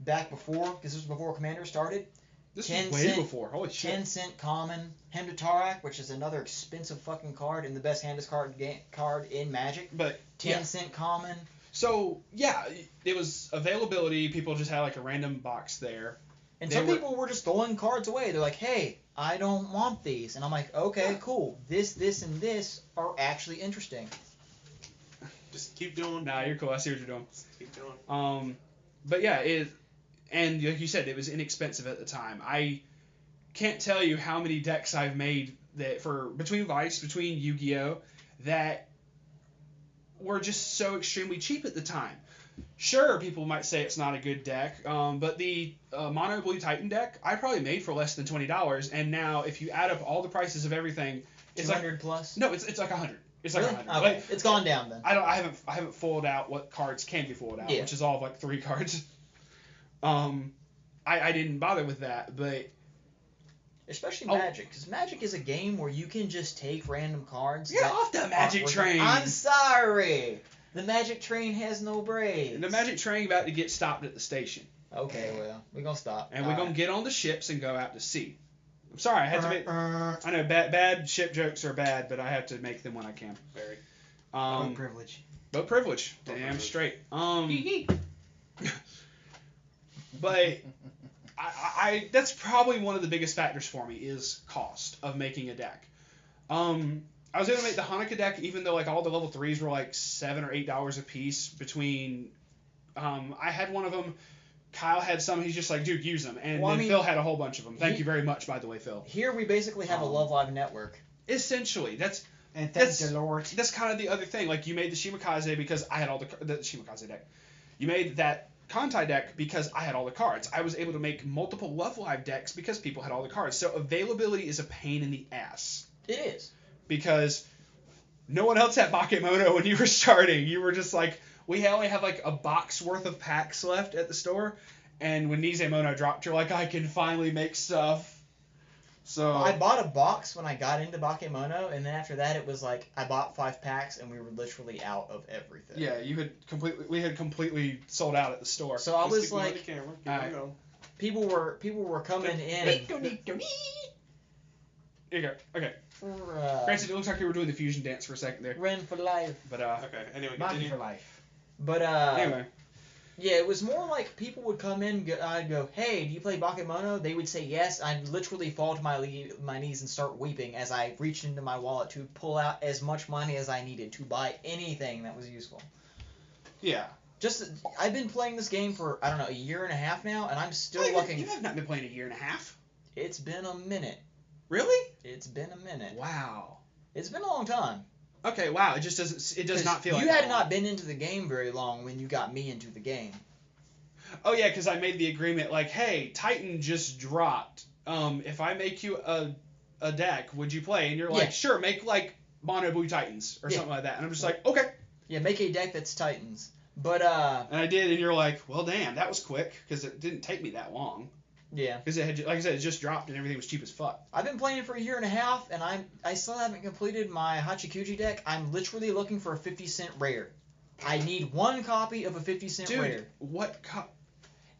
because this was before Commander started. This was way before. Holy shit. 10-cent common. Hemdatarak, which is another expensive fucking card and the best hand discard card in Magic. But 10-cent common. So, yeah, it was availability. People just had like a random box there. And some people were just throwing cards away. They're like, hey, I don't want these. And I'm like, okay, cool. This, and this are actually interesting. Just keep doing. Nah, you're cool. I see what you're doing. Just keep doing. But yeah, and like you said, it was inexpensive at the time. I can't tell you how many decks I've made that between Weiss, between Yu-Gi-Oh, that were just so extremely cheap at the time. Sure, people might say it's not a good deck, but the Mono Blue Titan deck I probably made for less than $20, and now if you add up all the prices of everything, it's 200 plus. No, it's like 100. It's like really? 100. Okay. Like, it's gone down then. I haven't foiled out what cards can be foiled out, which is all of like 3 cards. I didn't bother with that, but especially Magic, because Magic is a game where you can just take random cards. Get off the Magic train! I'm sorry. The Magic train has no brakes. The Magic train about to get stopped at the station. Okay, well, we're gonna stop. And we're gonna get on the ships and go out to sea. I'm sorry, I had to make. I know bad ship jokes are bad, but I have to make them when I can. Very. Boat privilege. Boat privilege. Damn straight. But I that's probably one of the biggest factors for me is cost of making a deck. I was able to make the Hanukkah deck even though like all the level 3s were like $7 or $8 a piece between. I had one of them. Kyle had some. He's just like, dude, use them. And then Phil had a whole bunch of them. Thank you very much, by the way, Phil. Here we basically have a Love Live network. Essentially, that's And thank the Lord. That's kind of the other thing. Like, you made the Shimakaze because I had all the Shimakaze deck. You made that Kantai deck because I had all the cards. I was able to make multiple Love Live decks because people had all the cards. So availability is a pain in the ass. It is. Because no one else had Bakemono when you were starting. You were just like, we only have like a box worth of packs left at the store. And when Nisemono dropped, you're like, I can finally make stuff. So I bought a box when I got into Bakemono, and then after that it was like I bought 5 packs and we were literally out of everything. Yeah, we had completely sold out at the store. So I was like, the camera. people were coming in. Here you go. Okay. Granted, it looks like you were doing the fusion dance for a second there. Run for life. But Okay. Anyway, continue. for life. But anyway. Yeah, it was more like people would come in, I'd go, hey, do you play Bakemono? They would say yes. I'd literally fall to my knees and start weeping as I reached into my wallet to pull out as much money as I needed to buy anything that was useful. Yeah. I've been playing this game for, I don't know, a year and a half now, and I'm still looking. You have not been playing a year and a half? It's been a minute. Really? It's been a minute. Wow. It's been a long time. Okay, wow. It just doesn't. It does not feel like you had that not been into the game very long when you got me into the game. Oh yeah, because I made the agreement like, hey, Titan just dropped. If I make you a deck, would you play? And you're like, sure, make like Mono Blue Titans or something like that. And I'm just like, okay. Yeah, make a deck that's Titans. But And I did, and you're like, well, damn, that was quick because it didn't take me that long. Yeah. Because it had, like I said, it just dropped and everything was cheap as fuck. I've been playing it for a year and a half, and I still haven't completed my Hachikuji deck. I'm literally looking for a 50-cent rare. I need 1 copy of a 50-cent rare. Dude, what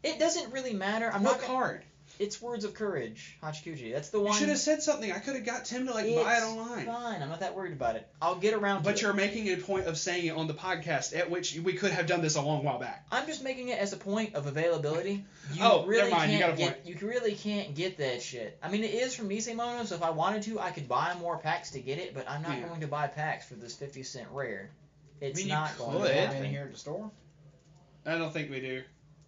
It doesn't really matter. What card? It's Words of Courage, Hachikuji. That's the one. You should have said something. I could have got Tim to buy it online. Fine. I'm not that worried about it. I'll get around to it. But you're making a point of saying it on the podcast, at which we could have done this a long while back. I'm just making it as a point of availability. Never mind. You got a point. You really can't get that shit. I mean, it is from Nisemono, so if I wanted to, I could buy more packs to get it, but I'm not going to buy packs for this 50-cent rare. It's not going to happen. In here at the store? I don't think we do.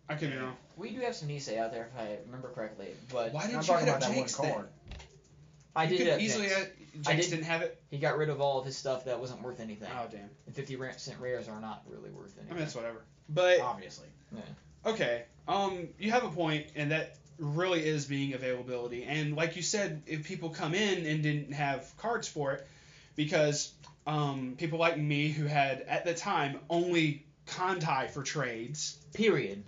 I could be wrong. We do have some Nisei out there, if I remember correctly. But why didn't you hit up Jake's card? I did it easily. Jake's didn't have it. He got rid of all of his stuff that wasn't worth anything. Oh damn. The 50-cent rares are not really worth anything. I mean, that's whatever. But obviously. Yeah. Okay. You have a point, and that really is being availability. And like you said, if people come in and didn't have cards for it, because people like me who had at the time only Kantai for trades. Period.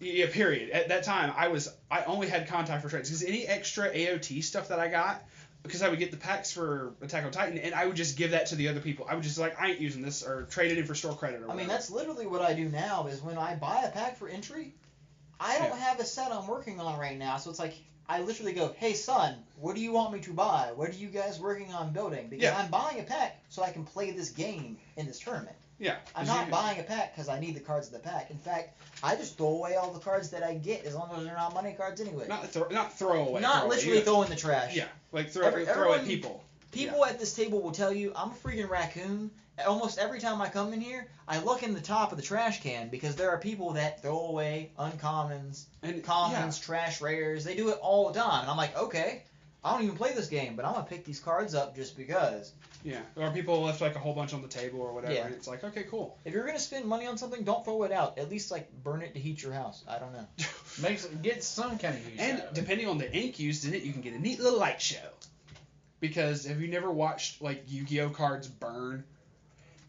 Period. At that time, I only had Kantai for trades because any extra AOT stuff that I got, because I would get the packs for Attack on Titan, and I would just give that to the other people. I would just like, I ain't using this, or trade it in for store credit or whatever. I mean, that's literally what I do now. Is when I buy a pack for entry, I don't have a set I'm working on right now, so it's like I literally go, hey son, what do you want me to buy? What are you guys working on building? Because I'm buying a pack so I can play this game in this tournament. Yeah. I'm not buying a pack because I need the cards in the pack. In fact, I just throw away all the cards that I get as long as they're not money cards anyway. Not throw away. Not literally throw in the trash. Yeah, like throw at people. People at this table will tell you I'm a freaking raccoon. Almost every time I come in here, I look in the top of the trash can because there are people that throw away uncommons, and commons, trash rares. They do it all the time. And I'm like, okay, I don't even play this game, but I'm going to pick these cards up just because. Yeah, or people left like a whole bunch on the table or whatever, and it's like, okay, cool. If you're gonna spend money on something, don't throw it out. At least like burn it to heat your house. I don't know. Get some kind of use. And depending on the ink used in it, you can get a neat little light show. Because have you never watched like Yu-Gi-Oh cards burn?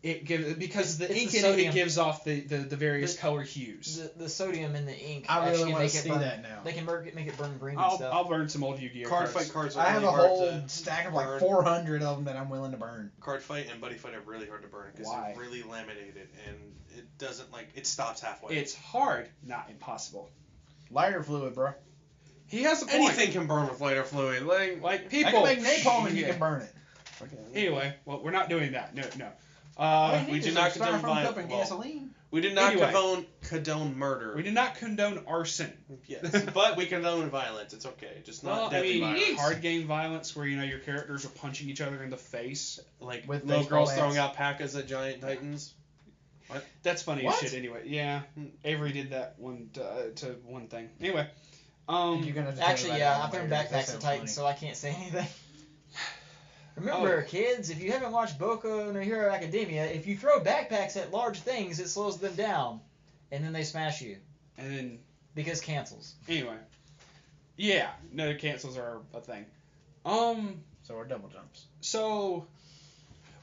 Because the ink in it gives off the various color hues. The sodium in the ink. I really want to see that now. They can make it burn green and stuff. I'll burn some old Yu-Gi-Oh cards. Card fight cards are I have really a hard whole to stack of like 400 of them that I'm willing to burn. Card fight and buddy fight are really hard to burn because they're really laminated and it doesn't it stops halfway. It's hard, not impossible. Lighter fluid, bro. He has a point. Anything can burn with lighter fluid. Like people. I can make napalm and you can burn it. Okay. Anyway, well, we're not doing that. No. We do not condone violence. Gasoline. We did not condone murder. We did not condone arson. Yes, but we condone violence. It's okay, just not deadly violence. Card game violence where your characters are punching each other in the face, like with little girls throwing out packas at giant titans. What? That's funny as shit. Anyway, yeah, Avery did that one to one thing. Anyway, actually, yeah, I've thrown backpacks at Titans, so I can't say anything. Remember, kids, if you haven't watched Boku no Hero Academia, if you throw backpacks at large things, it slows them down, and then they smash you. And then because cancels. Anyway, yeah, no, cancels are a thing. So are double jumps. So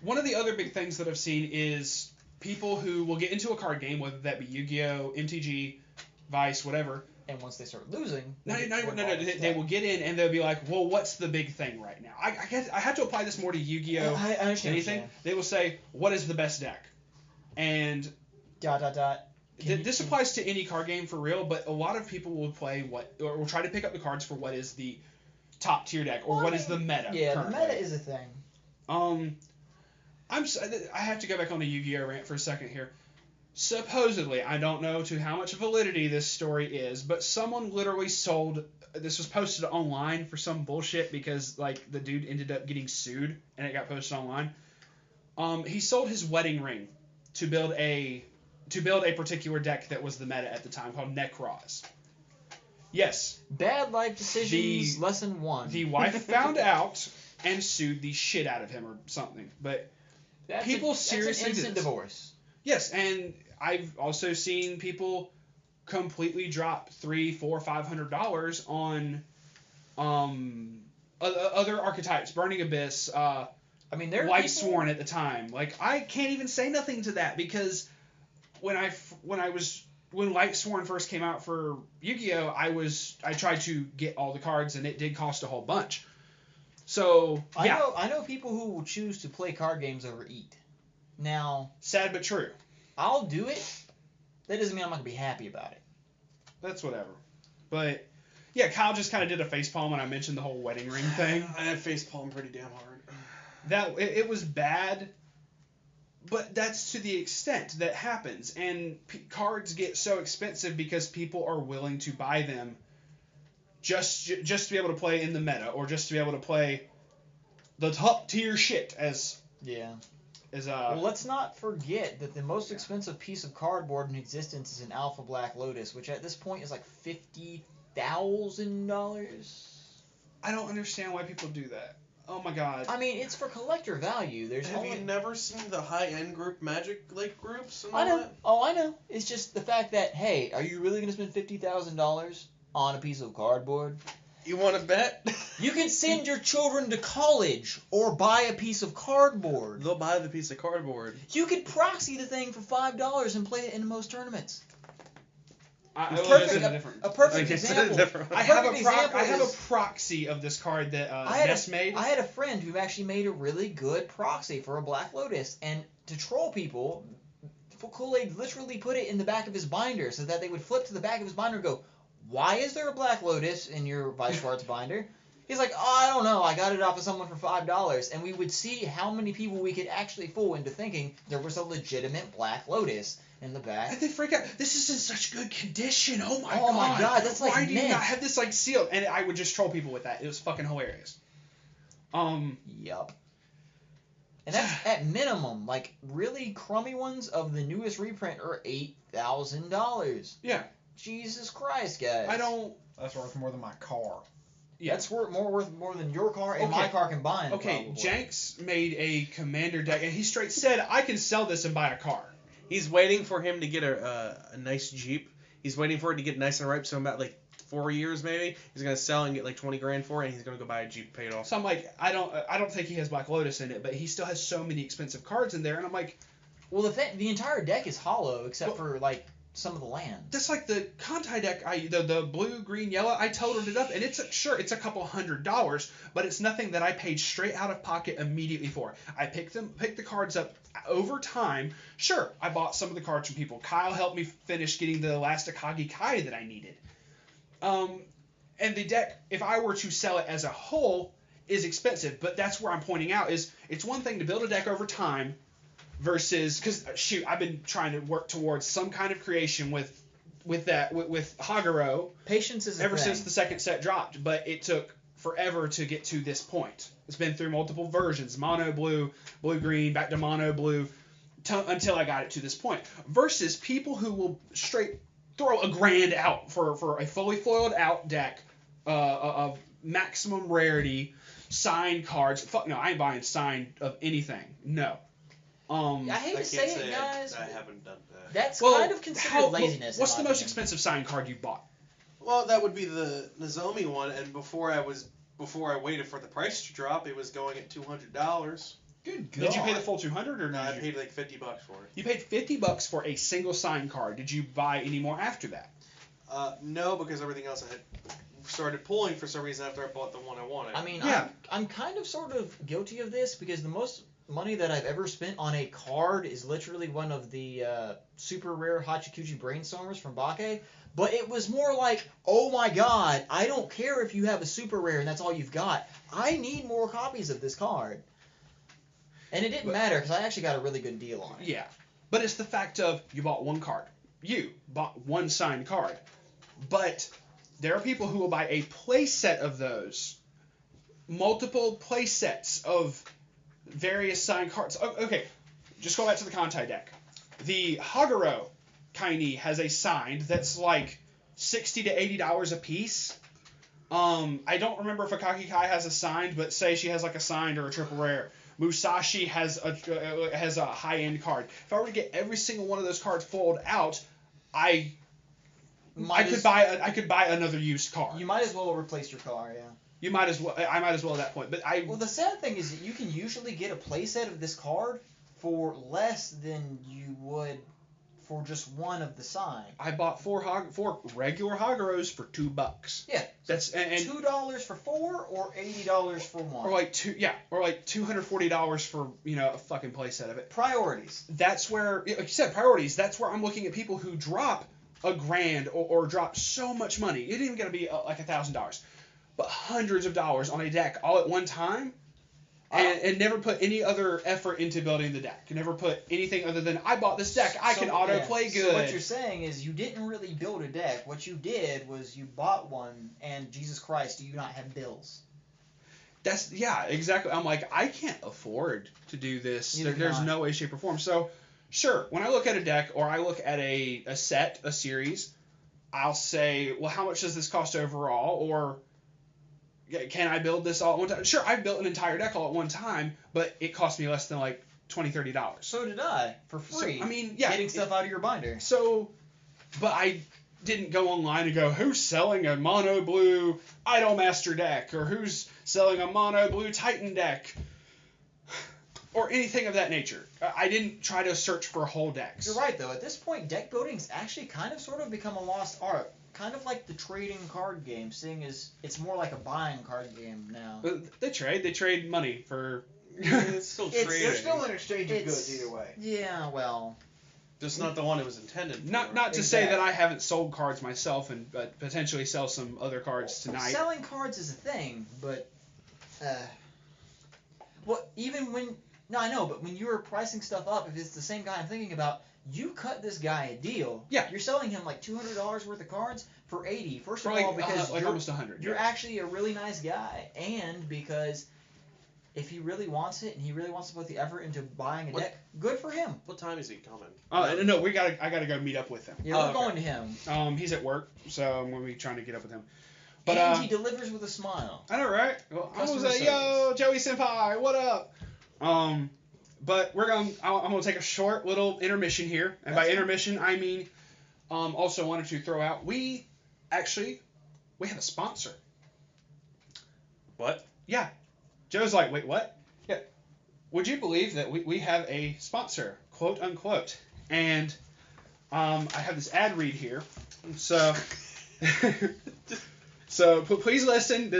one of the other big things that I've seen is people who will get into a card game, whether that be Yu-Gi-Oh, MTG, Weiss, whatever. And once they start losing, No, they will get in and they'll be like, well, what's the big thing right now? I have to apply this more to Yu-Gi-Oh. I understand. Anything. They will say, what is the best deck? And this applies to any card game for real, but a lot of people will play or will try to pick up the cards for what is the top tier deck or what is the meta. Yeah, currently. the meta is a thing. I have to go back on the Yu-Gi-Oh rant for a second here. Supposedly, I don't know to how much validity this story is, but someone literally sold. This was posted online for some bullshit because like the dude ended up getting sued and it got posted online. He sold his wedding ring to build a particular deck that was the meta at the time called Necroz. Yes. Bad life decisions. Lesson 1. The wife found out and sued the shit out of him or something, but people seriously that's an instant divorce. Yes, and I've also seen people completely drop $300, $400, $500 on other archetypes, Burning Abyss, there Weiss Schwarz at the time. Like I can't even say nothing to that because when Weiss Schwarz first came out for Yu-Gi-Oh, I tried to get all the cards and it did cost a whole bunch. So yeah. I know people who will choose to play card games over eat. Now, sad but true. I'll do it. That doesn't mean I'm not gonna be happy about it. That's whatever. But yeah, Kyle just kind of did a facepalm when I mentioned the whole wedding ring thing. I had facepalm pretty damn hard. It was bad, but that's to the extent that happens. And cards get so expensive because people are willing to buy them just to be able to play in the meta or just to be able to play the top tier shit as. Well, let's not forget that the most expensive piece of cardboard in existence is an Alpha Black Lotus, which at this point is like $50,000. I don't understand why people do that. Oh my god. I mean, it's for collector value. Have you never seen the high-end group Magic Lake groups and all I know. that? Oh, I know. It's just the fact that, hey, are you really going to spend $50,000 on a piece of cardboard? You want to bet? You can send your children to college or buy a piece of cardboard. They'll buy the piece of cardboard. You could proxy the thing for $5 and play it in most tournaments. A perfect example. I have a proxy of this card that Ness made. I had a friend who actually made a really good proxy for a Black Lotus, and to troll people, Kool-Aid literally put it in the back of his binder so that they would flip to the back of his binder and go, "Why is there a Black Lotus in your Weiss Schwarz binder?" He's like, "Oh, I don't know. I got it off of someone for $5." And we would see how many people we could actually fool into thinking there was a legitimate Black Lotus in the back. And they freak out. This is in such good condition. Oh my god. That's like why do you not have this like sealed? And I would just troll people with that. It was fucking hilarious. Yup. And that's at minimum. Like really crummy ones of the newest reprint are $8,000. Yeah. Jesus Christ, guys. That's worth more than my car. Yeah. That's worth more than your car and my car combined. Okay, probably. Jenks made a commander deck, and he straight said, "I can sell this and buy a car." He's waiting for him to get a nice Jeep. He's waiting for it to get nice and ripe. So about like 4 years maybe, he's gonna sell and get like $20,000 for it, and he's gonna go buy a Jeep paid off. So I'm like, I don't think he has Black Lotus in it, but he still has so many expensive cards in there, and I'm like, well, the entire deck is hollow except for like some of the land. That's like the Kantai deck. The blue, green, yellow. I totaled it up, and it's a couple $100, but it's nothing that I paid straight out of pocket immediately for. I picked the cards up over time. Sure, I bought some of the cards from people. Kyle helped me finish getting the last Akagi Kai that I needed. And the deck, if I were to sell it as a whole, is expensive. But that's where I'm pointing out is it's one thing to build a deck over time. Versus, because shoot, I've been trying to work towards some kind of creation with Haguro. Patience is ever since the second set dropped, but it took forever to get to this point. It's been through multiple versions, mono blue, blue green, back to mono blue, until I got it to this point. Versus people who will straight throw $1,000 out for a fully foiled out deck of maximum rarity. signed cards. Fuck no, I ain't buying signed of anything. No. I hate to say it, guys. I haven't done that. That's kind of considered laziness. What's the most expensive signed card you bought? Well, that would be the Nozomi one, and before I waited for the price to drop, it was going at $200. Good God. Did you pay the full $200 or No, not? I paid like $50 for it. You paid $50 for a single signed card. Did you buy any more after that? No, because everything else I had started pulling for some reason after I bought the one I wanted. I mean, Yeah. I'm kind of sort of guilty of this because the most money that I've ever spent on a card is literally one of the super rare Hachikuji Brainstormers from Bake. But it was more like, oh my god, I don't care if you have a super rare and that's all you've got. I need more copies of this card. And it didn't matter because I actually got a really good deal on it. Yeah. But it's the fact of you bought one card. You bought one signed card. But there are people who will buy a play set of those. Multiple play sets of various signed cards. Okay, just go back to the Kantai deck. The Haguro Kaini has a signed that's like $60 to $80 a piece. I don't remember if Akaki Kai has a signed, but say she has like a signed or a triple rare. Musashi has a high-end card. If I were to get every single one of those cards pulled out, I could buy another used card. You might as well replace your car, yeah. You might as well. I might as well at that point. But Well, the sad thing is that you can usually get a playset of this card for less than you would for just one of the sign. I bought four regular Haguros for $2. Yeah. That's and $2 for 4 or $80 for 1. or like $240 for a fucking playset of it. Priorities. That's where, like you said, priorities. That's where I'm looking at people who drop $1,000 or drop so much money. It ain't gonna be like $1,000, but hundreds of dollars on a deck all at one time. And never put any other effort into building the deck. Never put anything other than, I bought this deck, I can auto-play good. So what you're saying is you didn't really build a deck. What you did was you bought one, and Jesus Christ, do you not have bills? Yeah, exactly. I'm like, I can't afford to do this. There's no way, shape, or form. So, sure, when I look at a deck or I look at a set, a series, I'll say, well, how much does this cost overall? Or can I build this all at one time? Sure, I've built an entire deck all at one time, but it cost me less than like $20, $30. So did I, for free. So, I mean, yeah. Getting stuff out of your binder. So, but I didn't go online and go, who's selling a mono blue Idolmaster deck? Or who's selling a mono blue Titan deck? Or anything of that nature. I didn't try to search for whole decks. You're right, though. At this point, deck building's actually kind of sort of become a lost art. Kind of like the trading card game, seeing as it's more like a buying card game now. But they trade money for. It's still trading. There's still an exchange of goods either way. Yeah, well. Just not the one it was intended for. Not to say that I haven't sold cards myself and potentially sell some other cards tonight. Selling cards is a thing, but well, even when I know, but when you're pricing stuff up, if it's the same guy I'm thinking about, you cut this guy a deal. Yeah. You're selling him like $200 worth of cards for $80. First of For all, because like almost $100. You're actually a really nice guy, and because if he really wants it and he really wants to put the effort into buying a deck, good for him. What time is he coming? No, I gotta go meet up with him. Yeah, we're going to him. He's at work, so I'm gonna be trying to get up with him. But and he delivers with a smile. I know, right? Well, I was Customer like, yo, Joey Senpai, what up? But I'm gonna take a short little intermission here, and by intermission I mean, also wanted to throw out we have a sponsor. What? Yeah, Joe's like, wait, what? Yeah, would you believe that we have a sponsor, quote unquote, and I have this ad read here, so so please listen.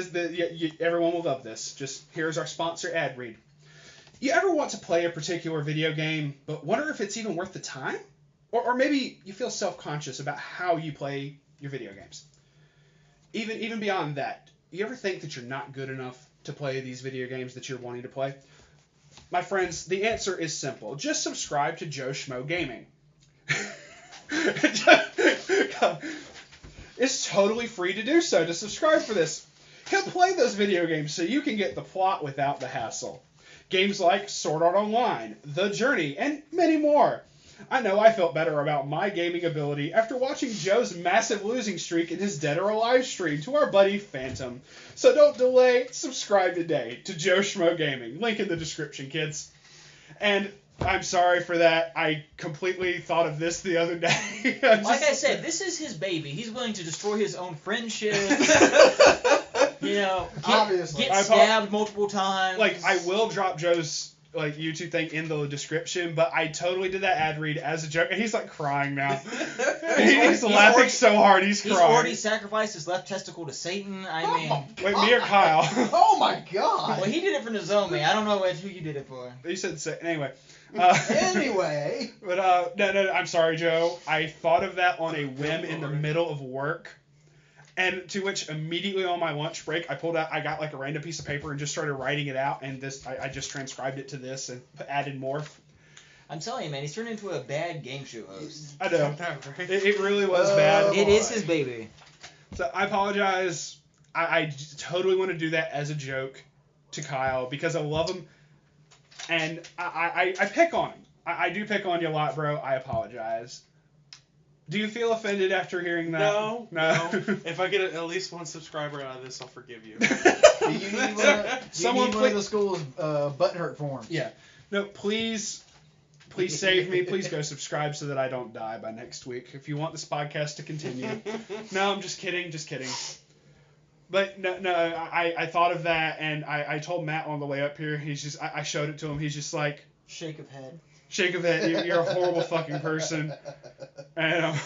Everyone will love this. Just here's our sponsor ad read. You ever want to play a particular video game, but wonder if it's even worth the time? Or maybe you feel self-conscious about how you play your video games. Even beyond that, you ever think that you're not good enough to play these video games that you're wanting to play? My friends, the answer is simple. Just subscribe to JoeSchmmo Gaming. It's totally free to do so, to subscribe for this. He'll play those video games so you can get the plot without the hassle. Games like Sword Art Online, The Journey, and many more. I know I felt better about my gaming ability after watching Joe's massive losing streak in his Dead or Alive stream to our buddy Phantom. So don't delay, subscribe today to JoeSchmmo Gaming. Link in the description, kids. And I'm sorry for that. I completely thought of this the other day. Like I said, this is his baby. He's willing to destroy his own friendship. Obviously. Get stabbed multiple times. Like, I will drop Joe's YouTube thing in the description, but I totally did that ad read as a joke, and he's like crying now. he's laughing so hard, he's crying. He's already sacrificed his left testicle to Satan. I mean, wait, me or Kyle? Oh my god! Well, he did it for Nozomi. I don't know who you did it for. You said Satan. Anyway. Anyway. But no, I'm sorry, Joe. I thought of that on a whim in the middle of work. And to which immediately on my lunch break, I got like a random piece of paper and just started writing it out. And I just transcribed it to this and added more. I'm telling you, man, he's turned into a bad game show host. I know. It really was bad. It is his baby. So I apologize. I totally want to do that as a joke to Kyle because I love him. And I pick on him. I do pick on you a lot, bro. I apologize. Do you feel offended after hearing that? No. If I get at least one subscriber out of this, I'll forgive you. Do you need one of the school's butthurt forms? Yeah. No, please save me. Please go subscribe so that I don't die by next week. If you want this podcast to continue. No, I'm just kidding. But no, I thought of that, and I told Matt on the way up here. I showed it to him. He's just like, shake of head. You're a horrible fucking person. And,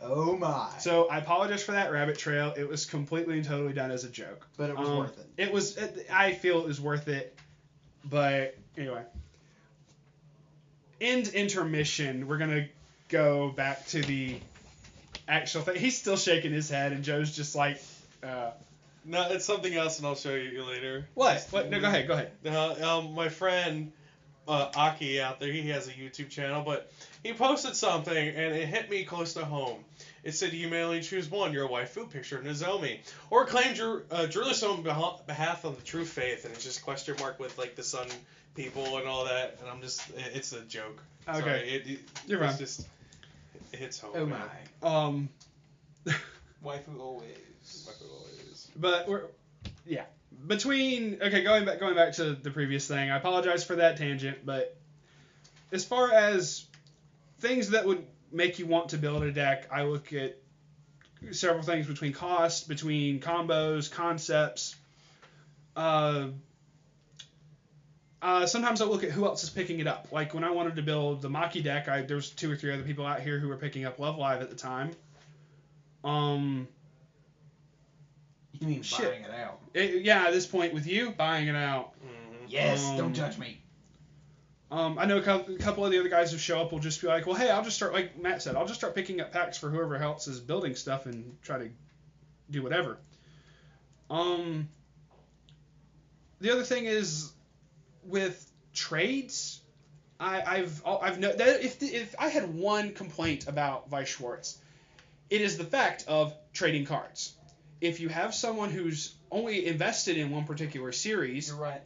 oh my. So I apologize for that rabbit trail. It was completely and totally done as a joke. But it was worth it. I feel it was worth it. But anyway. End intermission. We're gonna go back to the actual thing. He's still shaking his head, and Joe's just like, No, it's something else, and I'll show you later. What? No, go ahead. My friend Aki out there, he has a YouTube channel, but he posted something, and it hit me close to home. It said, "You may only choose one, your waifu picture, Nozomi, or claim Jerusalem behalf on the true faith," and it's just question mark with like the sun people and all that, and I'm just, it's a joke. Okay. Sorry, You're right. Just, it hits home. Oh man. my. Waifu always. But going back to the previous thing, I apologize for that tangent, but as far as things that would make you want to build a deck, I look at several things between cost, between combos, concepts. Sometimes I look at who else is picking it up. Like when I wanted to build the Maki deck, there was 2 or 3 other people out here who were picking up Love Live at the time. You mean buying it out? At this point with you, buying it out. Mm-hmm. Yes, don't judge me. I know a couple of the other guys who show up will just be like, well, hey, I'll just start, like Matt said, I'll just start picking up packs for whoever else is building stuff and try to do whatever. The other thing is with trades, I've known that if I had one complaint about Weiss Schwarz, it is the fact of trading cards. If you have someone who's only invested in one particular series, You're right.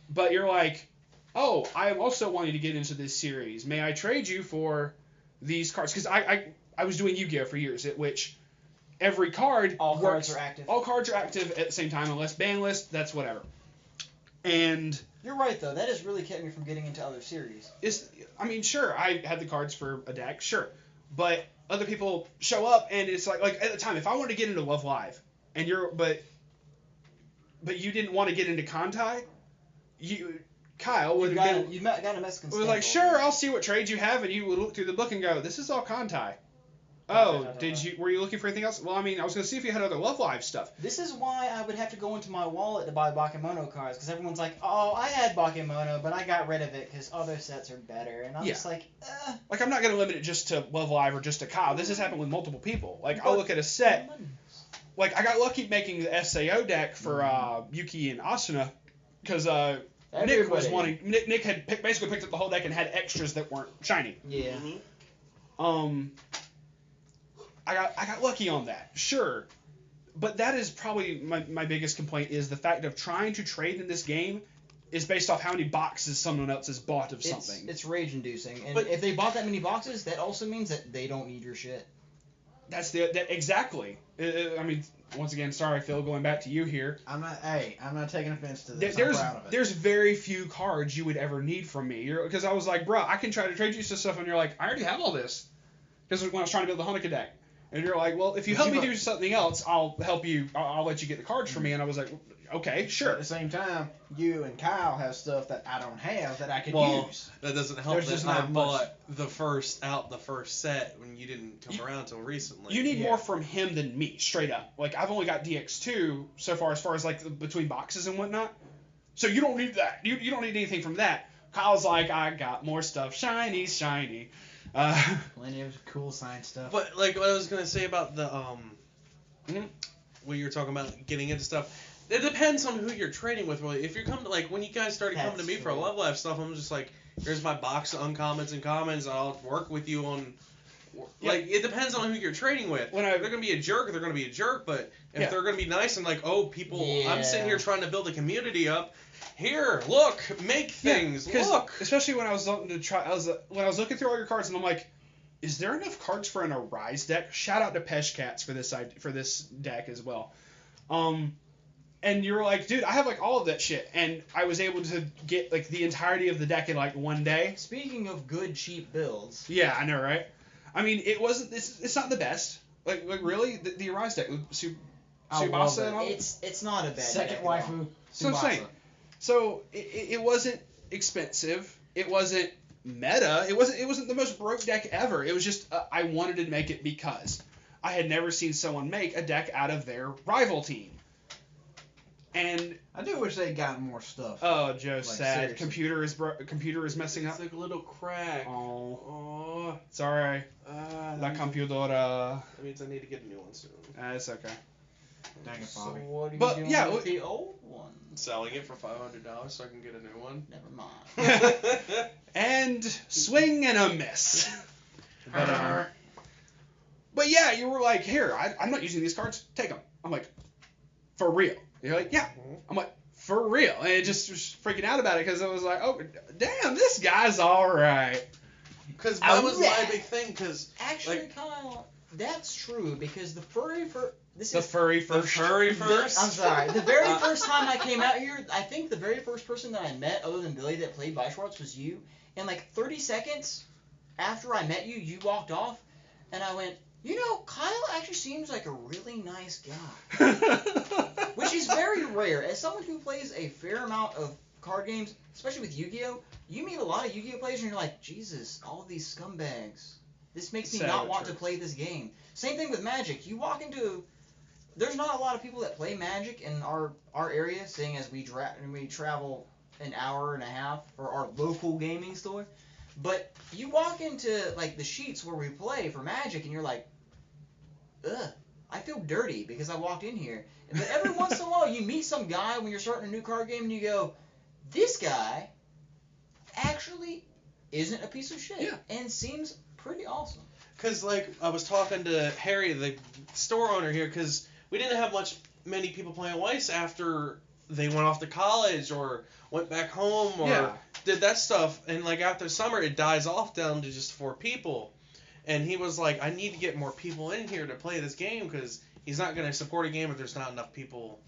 but you're like, oh, I am also wanting to get into this series. May I trade you for these cards? Because I was doing Yu-Gi-Oh! For years, at which every card All works. cards are active. All cards are active at the same time, unless ban list, that's whatever. And You're right, though. That has really kept me from getting into other series. Sure, I had the cards for a deck, sure. But other people show up, and it's like at the time, if I wanted to get into Love Live, and but you didn't want to get into Kantai, Kyle would have been. You got a Mexican. Was like, sure, I'll see what trades you have, and you would look through the book and go, this is all Kantai. Oh, were you looking for anything else? Well, I mean, I was going to see if you had other Love Live stuff. This is why I would have to go into my wallet to buy Bakemono cards, because everyone's like, oh, I had Bakemono, but I got rid of it because other sets are better. And I'm just like, Like, I'm not going to limit it just to Love Live or just to Kyle. This has happened with multiple people. Like, I'll look at a set. Like, I got lucky making the SAO deck for Yuki and Asuna, because Nick was wanting. Nick had basically picked up the whole deck and had extras that weren't shiny. Yeah. I got lucky on that, sure, but that is probably my biggest complaint is the fact of trying to trade in this game is based off how many boxes someone else has bought of something. It's rage inducing, and But- if they bought that many boxes, that also means that they don't need your shit. That's exactly. I mean, once again, sorry, Phil, going back to you here. I'm not taking offense to this. There's I'm proud of it. there's very few cards you would ever need from me. Because I was like, bro, I can try to trade you some stuff, and you're like, I already have all this. Because when I was trying to build the Hanukkah deck, and you're like, well, if you help me do something else, I'll help you. I'll let you get the cards for me. And I was like, okay, sure. At the same time, you and Kyle have stuff that I don't have that I could Well, use. that doesn't help. There's That just I not much. bought the first set when you didn't come around until recently. You need Yeah. more from him than me, straight up. Like, I've only got DX2 so far as like between boxes and whatnot. So you don't need that. You don't need anything from that. Kyle's like, I got more stuff. Shiny. Plenty of cool science stuff. But like what I was gonna say about the Mhm. when you were talking about getting into stuff, it depends on who you're trading with. Really, if you're coming to like when you guys started coming to me for a That's Love Life stuff, I'm just like, here's my box of uncommons and commons. I'll work with you on. Like it depends on who you're trading with. When If they're gonna be a jerk, they're gonna be a jerk. But if they're gonna be nice and like, oh, people, I'm sitting here trying to build a community up. Here, look, make things. Look. Especially when I was looking to try, when I was looking through all your cards, and I'm like, is there enough cards for an Arise deck? Shout out to Peshkatz for this deck as well. And you were like, dude, I have like all of that shit, and I was able to get like the entirety of the deck in like one day. Speaking of good cheap builds, Yeah, I know, right? I mean, it wasn't. It's not the best. Like really, the Arise deck with I love Tsubasa it. and all. it's not a bad Second deck at all. waifu. So I'm Tsubasa. saying. So it wasn't expensive. It wasn't meta. It wasn't the most broke deck ever. It was just I wanted to make it because I had never seen someone make a deck out of their rival team. And I do wish they'd gotten more stuff. oh, Joe's Like, sad. seriously. Computer is messing up. It's like a little crack. Oh, Oh. sorry. La computadora. That means I need to get a new one soon. It's okay. Dang it, So Bobby. what are you But, doing yeah, with the old one? Selling it for $500 so I can get a new one. Never mind. And swing and a miss. But yeah, you were like, here, I'm not using these cards. Take them. I'm like, for real? You're like, yeah. I'm like, for real. And it just was freaking out about it because I was like, oh, damn, this guy's all right. Because that was my big thing. Because Actually, Kyle, that's true because the furry The furry first. I'm sorry. The very first time I came out here, I think the very first person that I met, other than Billy, that played Weiss Schwarz was you. And like 30 seconds after I met you, you walked off, and I went, you know, Kyle actually seems like a really nice guy. Which is very rare. As someone who plays a fair amount of card games, especially with Yu-Gi-Oh!, you meet a lot of Yu-Gi-Oh! Players and you're like, Jesus, all of these scumbags. This makes me not want to play this game. Same thing with Magic. You walk into... There's not a lot of people that play Magic in our area, seeing as we travel an hour and a half for our local gaming store. But you walk into like the sheets where we play for Magic and you're like, ugh, I feel dirty because I walked in here. But every once in a while you meet some guy when you're starting a new card game and you go, this guy actually isn't a piece of shit and seems pretty awesome. Because, like, I was talking to Harry, the store owner here, because we didn't have many people playing Weiss after they went off to college or went back home or did that stuff. And, like, after summer, it dies off down to just 4 people. And he was like, I need to get more people in here to play this game because he's not going to support a game if there's not enough people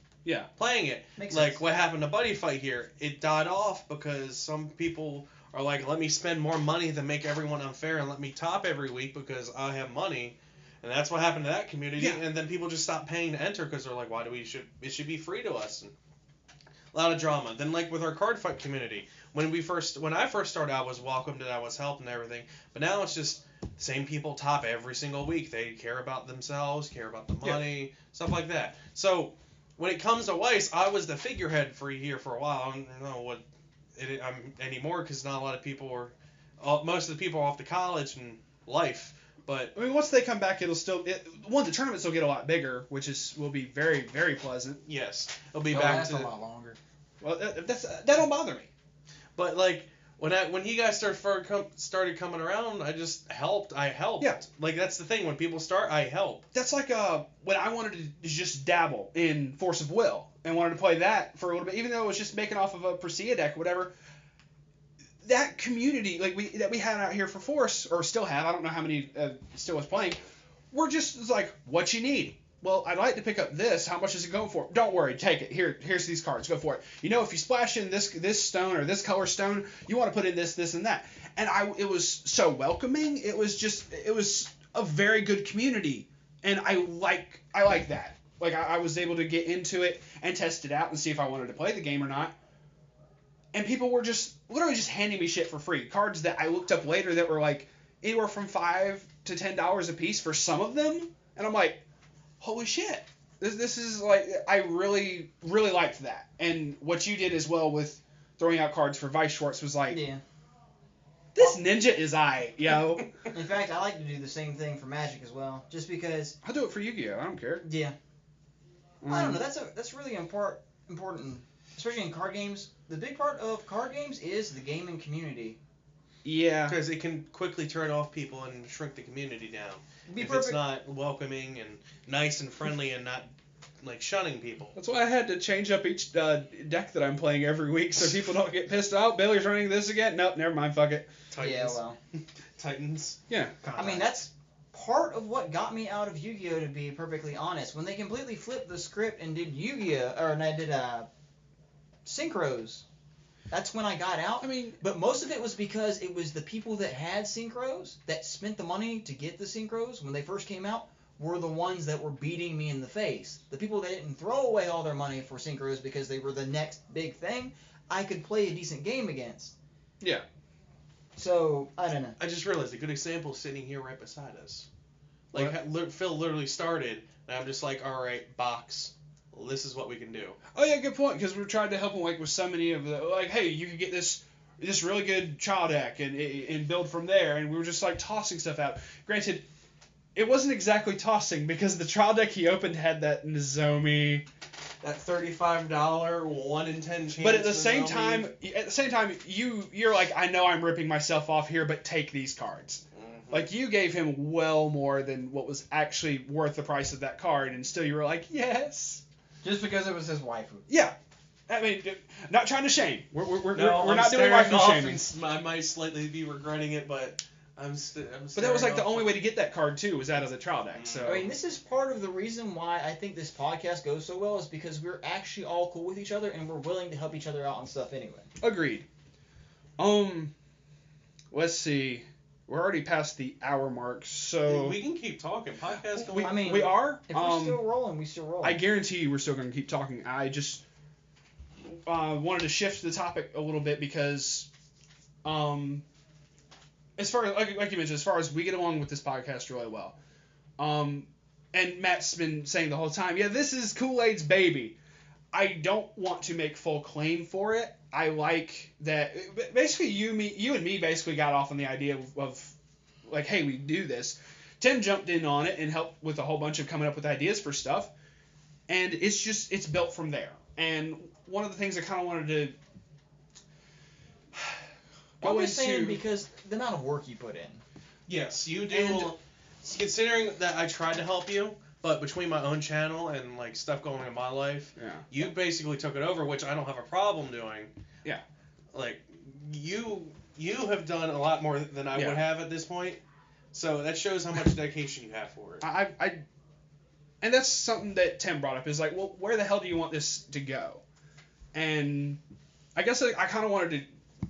playing it. Makes like, sense. what happened to Buddy Fight here? It died off because some people are like, let me spend more money than make everyone unfair and let me top every week because I have money. And that's what happened to that community. Yeah. And then people just stopped paying to enter because they're like, why do it should be free to us. And a lot of drama. Then like with our card fight community, when I first started, I was welcomed and I was helped and everything. But now it's just the same people top every single week. They care about themselves, care about the money, stuff like that. So when it comes to Weiss, I was the figurehead for here for a while. I don't know what I'm anymore because not a lot of people are. Most of the people are off to college and life. But I mean, once they come back, the tournaments will get a lot bigger, which will be very, very pleasant. yes, it'll be It'll back last to a lot longer. Well, that don't bother me. But like When you guys started coming around, I just helped. I helped. Yeah. Like, that's the thing. When people start, I help. That's like when I wanted to just dabble in Force of Will and wanted to play that for a little bit, even though it was just making off of a Presea deck or whatever. That community that we had out here for Force, or still have, I don't know how many still was playing, we're just like, what you need? Well, I'd like to pick up this. How much is it going for? Don't worry, take it. Here's these cards. Go for it. You know, if you splash in this stone or this color stone, you want to put in this, and that. And it was so welcoming. It was a very good community, and I like that. Like, I was able to get into it and test it out and see if I wanted to play the game or not. And people were just literally just handing me shit for free. Cards that I looked up later that were like anywhere from $5 to $10 a piece for some of them, and I'm like, holy shit, this is like, I really, really liked that. And what you did as well with throwing out cards for Weiss Schwarz was like, Yeah. this ninja is yo. In fact, I like to do the same thing for Magic as well, just because. I'll do it for Yu-Gi-Oh! I don't care. Yeah. I don't know. That's really important, especially in card games. The big part of card games is the gaming community. Yeah. Because it can quickly turn off people and shrink the community down. If Perfect. it's not welcoming and nice and friendly and not, like, shunning people. That's why I had to change up each deck that I'm playing every week so people don't get pissed out. Billy's running this again. Nope, never mind. Fuck it. Titans. Yeah, well. Titans. Yeah. I mean, that's part of what got me out of Yu-Gi-Oh! To be perfectly honest. When they completely flipped the script and did synchros. That's when I got out. I mean, but most of it was because it was the people that had synchros that spent the money to get the synchros when they first came out were the ones that were beating me in the face. The people that didn't throw away all their money for synchros because they were the next big thing, I could play a decent game against. Yeah. So, I don't know. I just realized a good example is sitting here right beside us. Like, Phil literally started, and I'm just like, all right, box. Well, this is what we can do. Oh yeah, good point. Because we tried to help him like with so many of the like, hey, you can get this really good child deck and build from there, and we were just like tossing stuff out. Granted, it wasn't exactly tossing because the trial deck he opened had that Nozomi. That $35 1 in 10 chance. But at the same time, you're like, I know I'm ripping myself off here, but take these cards. Mm-hmm. Like, you gave him well more than what was actually worth the price of that card, and still you were like, yes. Just because it was his waifu. Yeah. I mean, not trying to shame. We're I'm not doing waifu shaming. I might slightly be regretting it, but I'm But that was like the only way to get that card too, was out of the trial deck. So I mean, this is part of the reason why I think this podcast goes so well is because we're actually all cool with each other and we're willing to help each other out on stuff anyway. Agreed. Let's see. We're already past the hour mark, so we can keep talking. Podcast going. We are. If we're still rolling, we still roll. I guarantee you, we're still going to keep talking. I just wanted to shift the topic a little bit because, as far as like you mentioned, as far as we get along with this podcast really well, and Matt's been saying the whole time, yeah, this is Kool-Aid's baby. I don't want to make full claim for it. I like that. Basically, you and me basically got off on the idea of like, hey, we do this. Tim jumped in on it and helped with a whole bunch of coming up with ideas for stuff, and it's built from there. And one of the things I kind of wanted to I'm just saying because the amount of work you put in. Yes, you do. Considering that I tried to help you, but between my own channel and like stuff going on in my life, you basically took it over, which I don't have a problem doing. Yeah. Like you have done a lot more than I would have at this point, so that shows how much dedication you have for it. And that's something that Tim brought up is like, well, where the hell do you want this to go? And I guess I kind of wanted to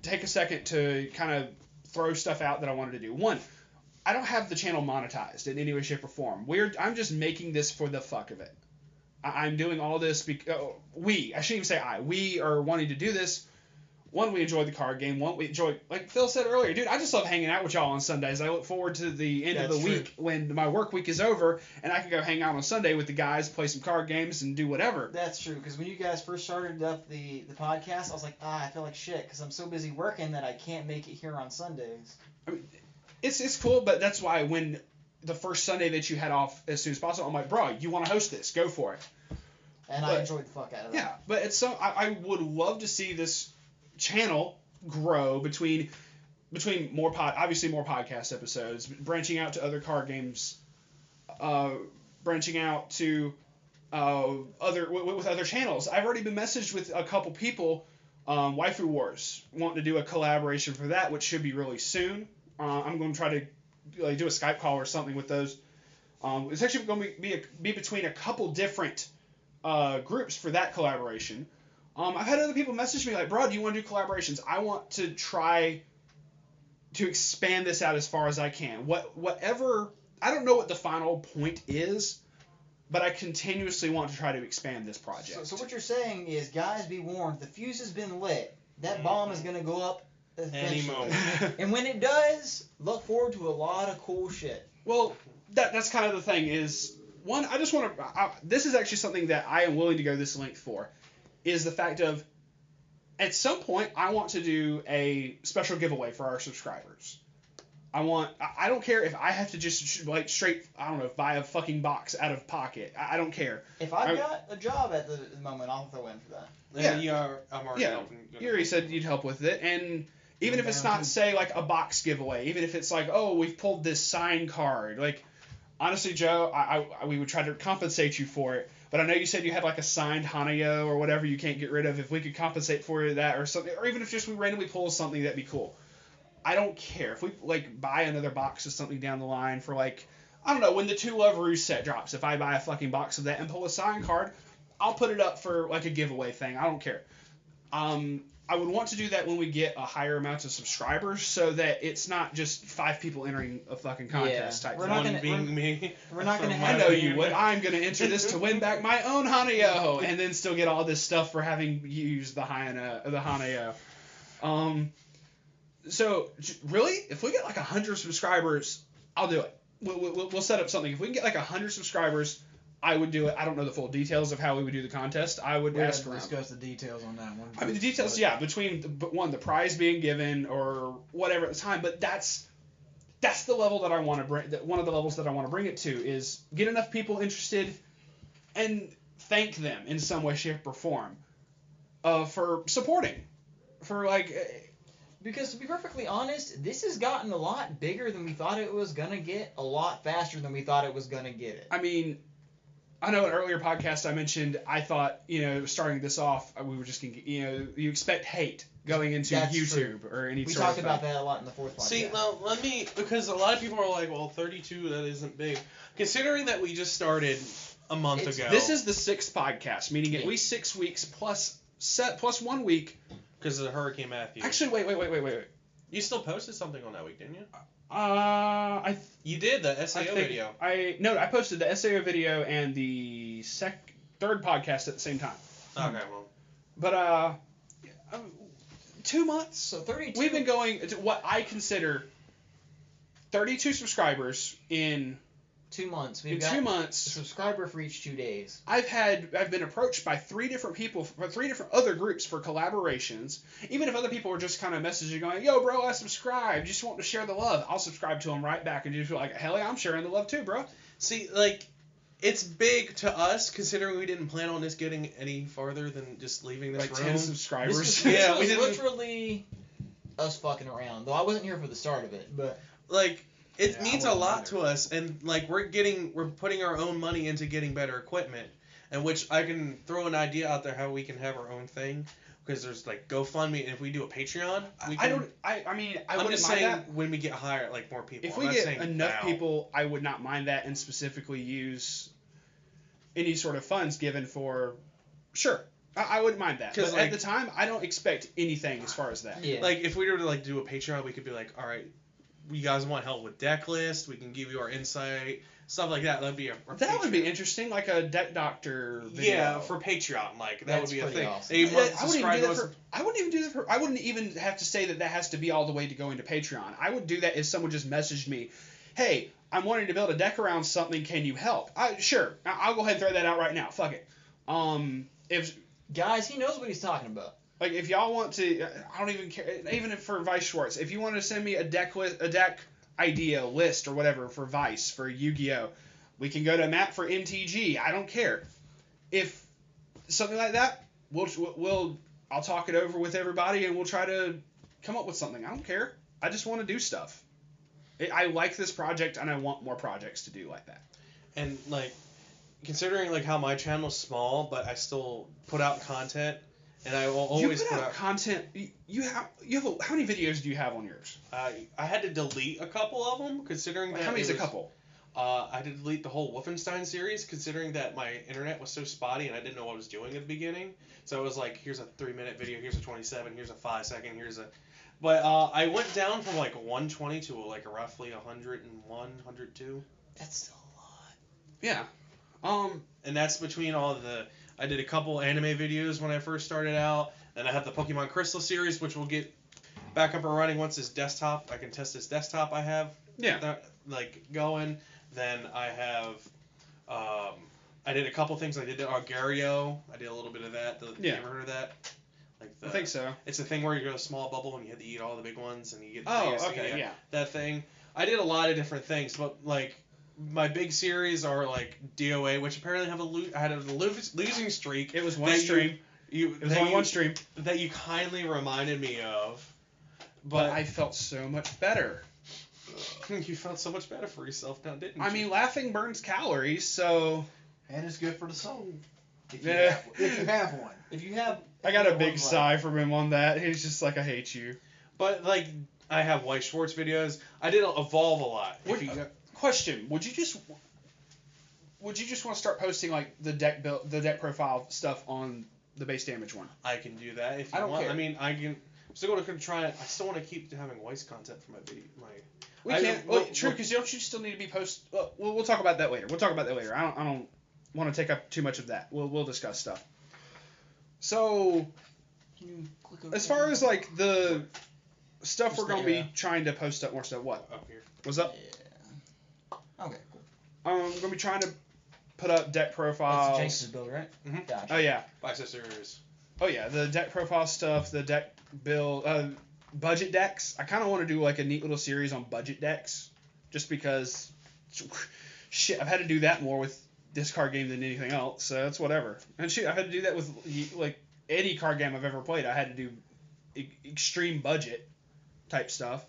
take a second to kind of throw stuff out that I wanted to do. One, I don't have the channel monetized in any way, shape, or form. I'm just making this for the fuck of it. I'm doing all this because I shouldn't even say we are wanting to do this. One, we enjoy the card game. One, we enjoy, like Phil said earlier, dude, I just love hanging out with y'all on Sundays. I look forward to the end of the week when my work week is over and I can go hang out on Sunday with the guys, play some card games, and do whatever. That's true, because when you guys first started up the podcast, I was like, I feel like shit, because I'm so busy working that I can't make it here on Sundays. I mean, it's cool, but that's why when the first Sunday that you had off as soon as possible, I'm like, bro, you want to host this? Go for it. And I enjoyed the fuck out of it. Yeah, but I would love to see this channel grow between more obviously more podcast episodes, branching out to other card games, branching out to with other channels. I've already been messaged with a couple people, Waifu Wars, wanting to do a collaboration for that, which should be really soon. I'm going to try to do a Skype call or something with those. It's actually going to be between a couple different groups for that collaboration. I've had other people message me like, bro, do you want to do collaborations? I want to try to expand this out as far as I can. Whatever, I don't know what the final point is, but I continuously want to try to expand this project. So what you're saying is, guys, be warned, the fuse has been lit. That bomb is going to go up Any eventually. moment. And when it does, look forward to a lot of cool shit. Well, that's kind of the thing is, one, I just want to, this is actually something that I am willing to go this length for, is the fact of, at some point, I want to do a special giveaway for our subscribers. I don't care if I have to just, like, straight, I don't know, buy a fucking box out of pocket. I don't care. If I've got a job at the moment, I'll throw in for that. Yeah, I'm already helping. You already said you'd help with it, and even if it's not, say, like, a box giveaway, even if it's like, oh, we've pulled this signed card, like, honestly, Joe, we would try to compensate you for it, but I know you said you had, like, a signed Hanayo or whatever you can't get rid of. If we could compensate for that or something, or even if just we randomly pull something, that'd be cool. I don't care. If we, like, buy another box of something down the line for, like, I don't know, when the Two Love Ruse set drops, if I buy a fucking box of that and pull a signed card, I'll put it up for, like, a giveaway thing. I don't care. I would want to do that when we get a higher amount of subscribers, so that it's not just 5 people entering a fucking contest type We're thing. not gonna- being me. We're not going to I have... know you would. I'm going to enter this to win back my own Hanayo, and then still get all this stuff for having used the Hanayo. So, really, if we get like 100 subscribers, I'll do it. We'll set up something. If we can get like 100 subscribers, I would do it. I don't know the full details of how we would do the contest. I would ask around. Discuss the details on that one. I mean, the details, yeah, between the prize being given or whatever at the time, but that's the level that I want to bring. One of the levels that I want to bring it to is get enough people interested and thank them in some way, shape, or form for supporting, for like. Because to be perfectly honest, this has gotten a lot bigger than we thought it was going to get, a lot faster than we thought it was going to get it. I mean, I know in an earlier podcast I mentioned I thought, starting this off, we were just going to, you expect hate going into That's YouTube true. or any We sort talked of about thing. that a lot in the fourth podcast. See, now because a lot of people are like, well, 32, that isn't big. Considering that we just started a month ago. This is the 6th podcast, meaning at least 6 weeks plus 1 week. Because of Hurricane Matthew. Actually, wait. You still posted something on that week, didn't you? You did the SAO video. I posted the SAO video and the third podcast at the same time. Okay, well. But 2 months. So 32. We've been going to what I consider 32 subscribers in 2 months. in We've got 2 a months. subscriber for each 2 days. I've been approached by 3 different people, 3 different other groups for collaborations. Even if other people are just kind of messaging going, yo, bro, I subscribed. Just want to share the love. I'll subscribe to them right back and just feel like, hell yeah, I'm sharing the love too, bro. See, like, it's big to us, considering we didn't plan on this getting any farther than just leaving this Like room. 10 subscribers. This Yeah, we was didn't- literally us fucking around. Though I wasn't here for the start of it, but... Like, it Yeah, means I a wouldn't lot either. to us, and like we're putting our own money into getting better equipment, and which I can throw an idea out there how we can have our own thing, because there's like GoFundMe, and if we do a Patreon, we can. I I'm wouldn't just mind saying that. when we get higher, like more people. If I'm we not get saying enough now. people, I would not mind that and specifically use any sort of funds given for. Sure, I wouldn't mind that. 'Cause, But like- at the time, I don't expect anything as far as that. Yeah. Like if we were to like do a Patreon, we could be like, all right, you guys want help with deck list? We can give you our insight, stuff like that. That'd be a That would be Patreon. interesting, like a deck doctor video. Yeah, for Patreon, like that That's would be a pretty thing. awesome. They I must wouldn't even subscribe do to that us. for. I wouldn't even do that for. I wouldn't even have to say that has to be all the way to go into Patreon. I would do that if someone just messaged me, "Hey, I'm wanting to build a deck around something. Can you help?" Sure. I'll go ahead and throw that out right now. Fuck it. If Guys, he knows what he's talking about. like if y'all want to, I don't even care. Even if for Weiss Schwarz, if you want to send me a deck idea list or whatever for Weiss for Yu-Gi-Oh, we can go to Matt for MTG. I don't care. If something like that, I'll talk it over with everybody and we'll try to come up with something. I don't care. I just want to do stuff. I like this project, and I want more projects to do like that. And like, considering like how my channel's small, but I still put out content, and I will always put out content. You have how many videos do you have on yours? I had to delete a couple of them, considering that. How many's a couple? I had to delete the whole Wolfenstein series, considering that my internet was so spotty and I didn't know what I was doing at the beginning. So it was like, here's a 3-minute video, here's a 27, here's a 5-second, here's a. But I went down from like 120 to like roughly 101, 102. That's still a lot. Yeah. And that's between all the. I did a couple anime videos when I first started out. Then I have the Pokemon Crystal series, which will get back up and running once this desktop. I can test this desktop I have. Yeah. Going. Then I have. I did a couple things. I did the Argario. I did a little bit of that. You ever heard of that? I think so. It's a thing where you go a small bubble and you have to eat all the big ones and you get. Okay. That thing. I did a lot of different things, but like. My big series are like DOA, which apparently I had a losing streak. It was one stream. It was only one stream that you kindly reminded me of. But I felt so much better. You felt so much better for yourself now, didn't you? I mean, laughing burns calories, so. And it's good for the soul. If you have one. If you have. I got a big sigh from him on that. He's just like, I hate you. But like, I have Weiss Schwarz videos. I did evolve a lot. Question: Would you just want to start posting like the deck profile stuff on the base damage one? I can do that if you want. Care. I mean, I can. I'm still going to try it. I still want to keep having Weiss content for my video. We can't. Well, true, because don't you still need to be post? We'll talk about that later. I don't want to take up too much of that. We'll discuss stuff. So, as far as like the stuff we're going to be trying to post up more stuff. What? Up here. What's up? Yeah. Okay, cool. I'm going to be trying to put up deck profiles. That's Jake's build, right? Mm-hmm. Gotcha. Oh, yeah. Bye, sisters. Oh, yeah. The deck profile stuff, the deck build, budget decks. I kind of want to do like a neat little series on budget decks. Just because, shit, I've had to do that more with this card game than anything else. So that's whatever. And shit, I've had to do that with like any card game I've ever played. I had to do extreme budget type stuff.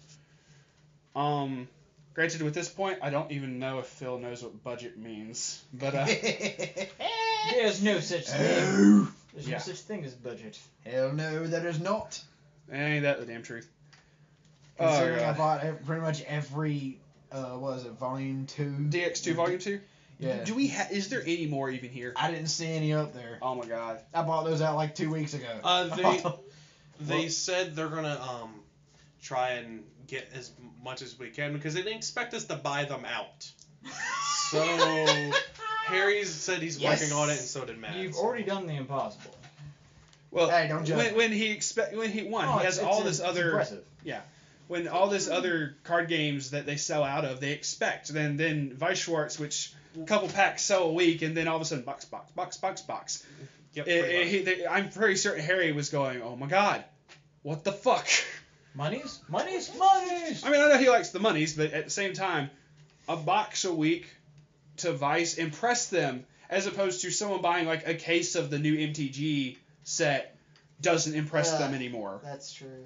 Granted, with this point, I don't even know if Phil knows what budget means, but there's no such thing. There's no such thing as budget. Hell no, that is not. Ain't that the damn truth? Considering I bought pretty much every, Volume 2? DX2 Volume 2? Yeah. Do we is there any more even here? I didn't see any up there. Oh my god. I bought those out like 2 weeks ago. They said they're gonna try and get as much as we can because they didn't expect us to buy them out. So Harry said he's working on it, and so did Matt. You've already done the impossible. Well, hey, don't judge. He has all this other. Impressive. Yeah. When all this other card games that they sell out of, they expect then Weiss Schwarz, which a couple packs sell a week, and then all of a sudden box. Yep. I'm pretty certain Harry was going, oh my god, what the fuck. Monies. I mean, I know he likes the monies, but at the same time, a box a week to Weiss impressed them, as opposed to someone buying like a case of the new MTG set doesn't impress them anymore. That's true.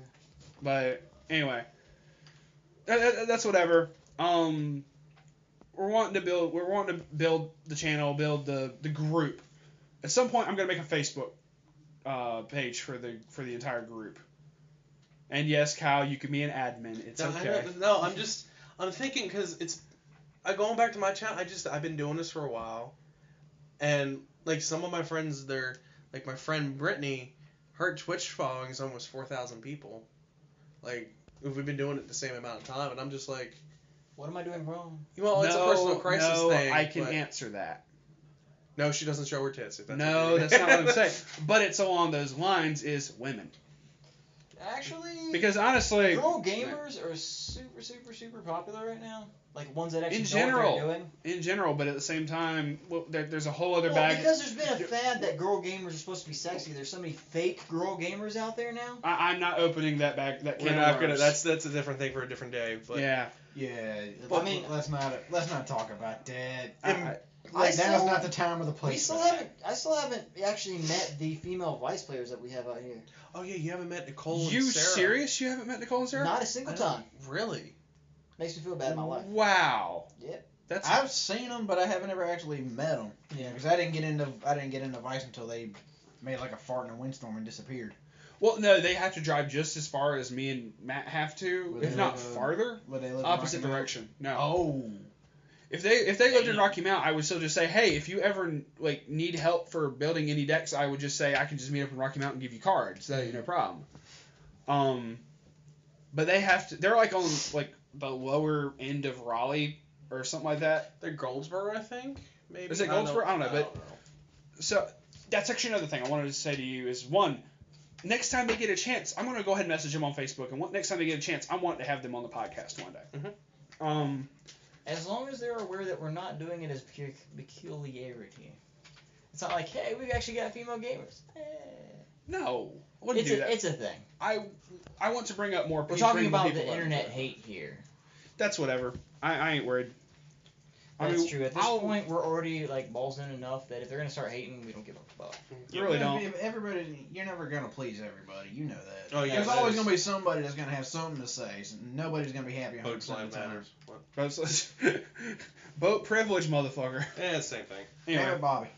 But anyway, that's whatever. We're wanting to build the channel, build the group. At some point, I'm gonna make a Facebook page for the entire group. And yes, Kyle, you can be an admin. It's okay. I'm thinking because going back to my channel. I've been doing this for a while, and like some of my friends, they're like my friend Brittany, her Twitch following is almost 4,000 people. Like we've been doing it the same amount of time, and I'm just like, what am I doing wrong? Well, it's a personal crisis thing. I can answer that. No, she doesn't show her tits. That's not what I'm saying. But it's along those lines is women. Actually, because honestly, girl gamers are super, super, super popular right now. Like ones that actually know what they're doing. In general, but at the same time, there's a whole other bag. Because there's been a fad that girl gamers are supposed to be sexy. There's so many fake girl gamers out there now. I'm not opening that bag. We're not gonna. That's a different thing for a different day. But yeah. But I mean, let's not talk about that. Like, now's not the time or the place. I still haven't actually met the female Weiss players that we have out here. Oh yeah, you haven't met Nicole and You Sarah. serious? You haven't met Nicole and Sarah? Not a single time. Really? Makes me feel bad in my life. Wow. Yep. I've seen them, but I haven't ever actually met them. Yeah. Because I didn't get into Weiss until they made like a fart in a windstorm and disappeared. Well, no, they have to drive just as far as me and Matt have to, Would if they not live, farther. Would they live in Opposite Rocky Mount? direction. No. Oh. If they lived in Rocky Mount, I would still just say, hey, if you ever like need help for building any decks, I would just say I can just meet up in Rocky Mount and give you cards. That ain't no problem. But they have to. They're like on like the lower end of Raleigh or something like that. They're Goldsboro, I think. Maybe. Is it Goldsboro? I don't know, but so that's actually another thing I wanted to say to you is one. Next time they get a chance, I'm gonna go ahead and message them on Facebook, and next time they get a chance, I want to have them on the podcast one day. Mm-hmm. As long as they're aware that we're not doing it as peculiarity. It's not like, hey, we've actually got female gamers. No, I wouldn't do that. It's a thing. I want to bring up more. We're talking bring more about people the up. internet hate here. That's whatever. I ain't worried. That's true. At this point, we're already like balls in enough that if they're gonna start hating, we don't give a fuck. You really don't. Everybody, you're never gonna please everybody. You know that. Oh yeah. There's always gonna be somebody that's gonna have something to say. So nobody's gonna be happy 100% Boats of life the time. matters. What? Boat privilege, motherfucker. Yeah, it's the same thing. Anyway. Damn it, Bobby.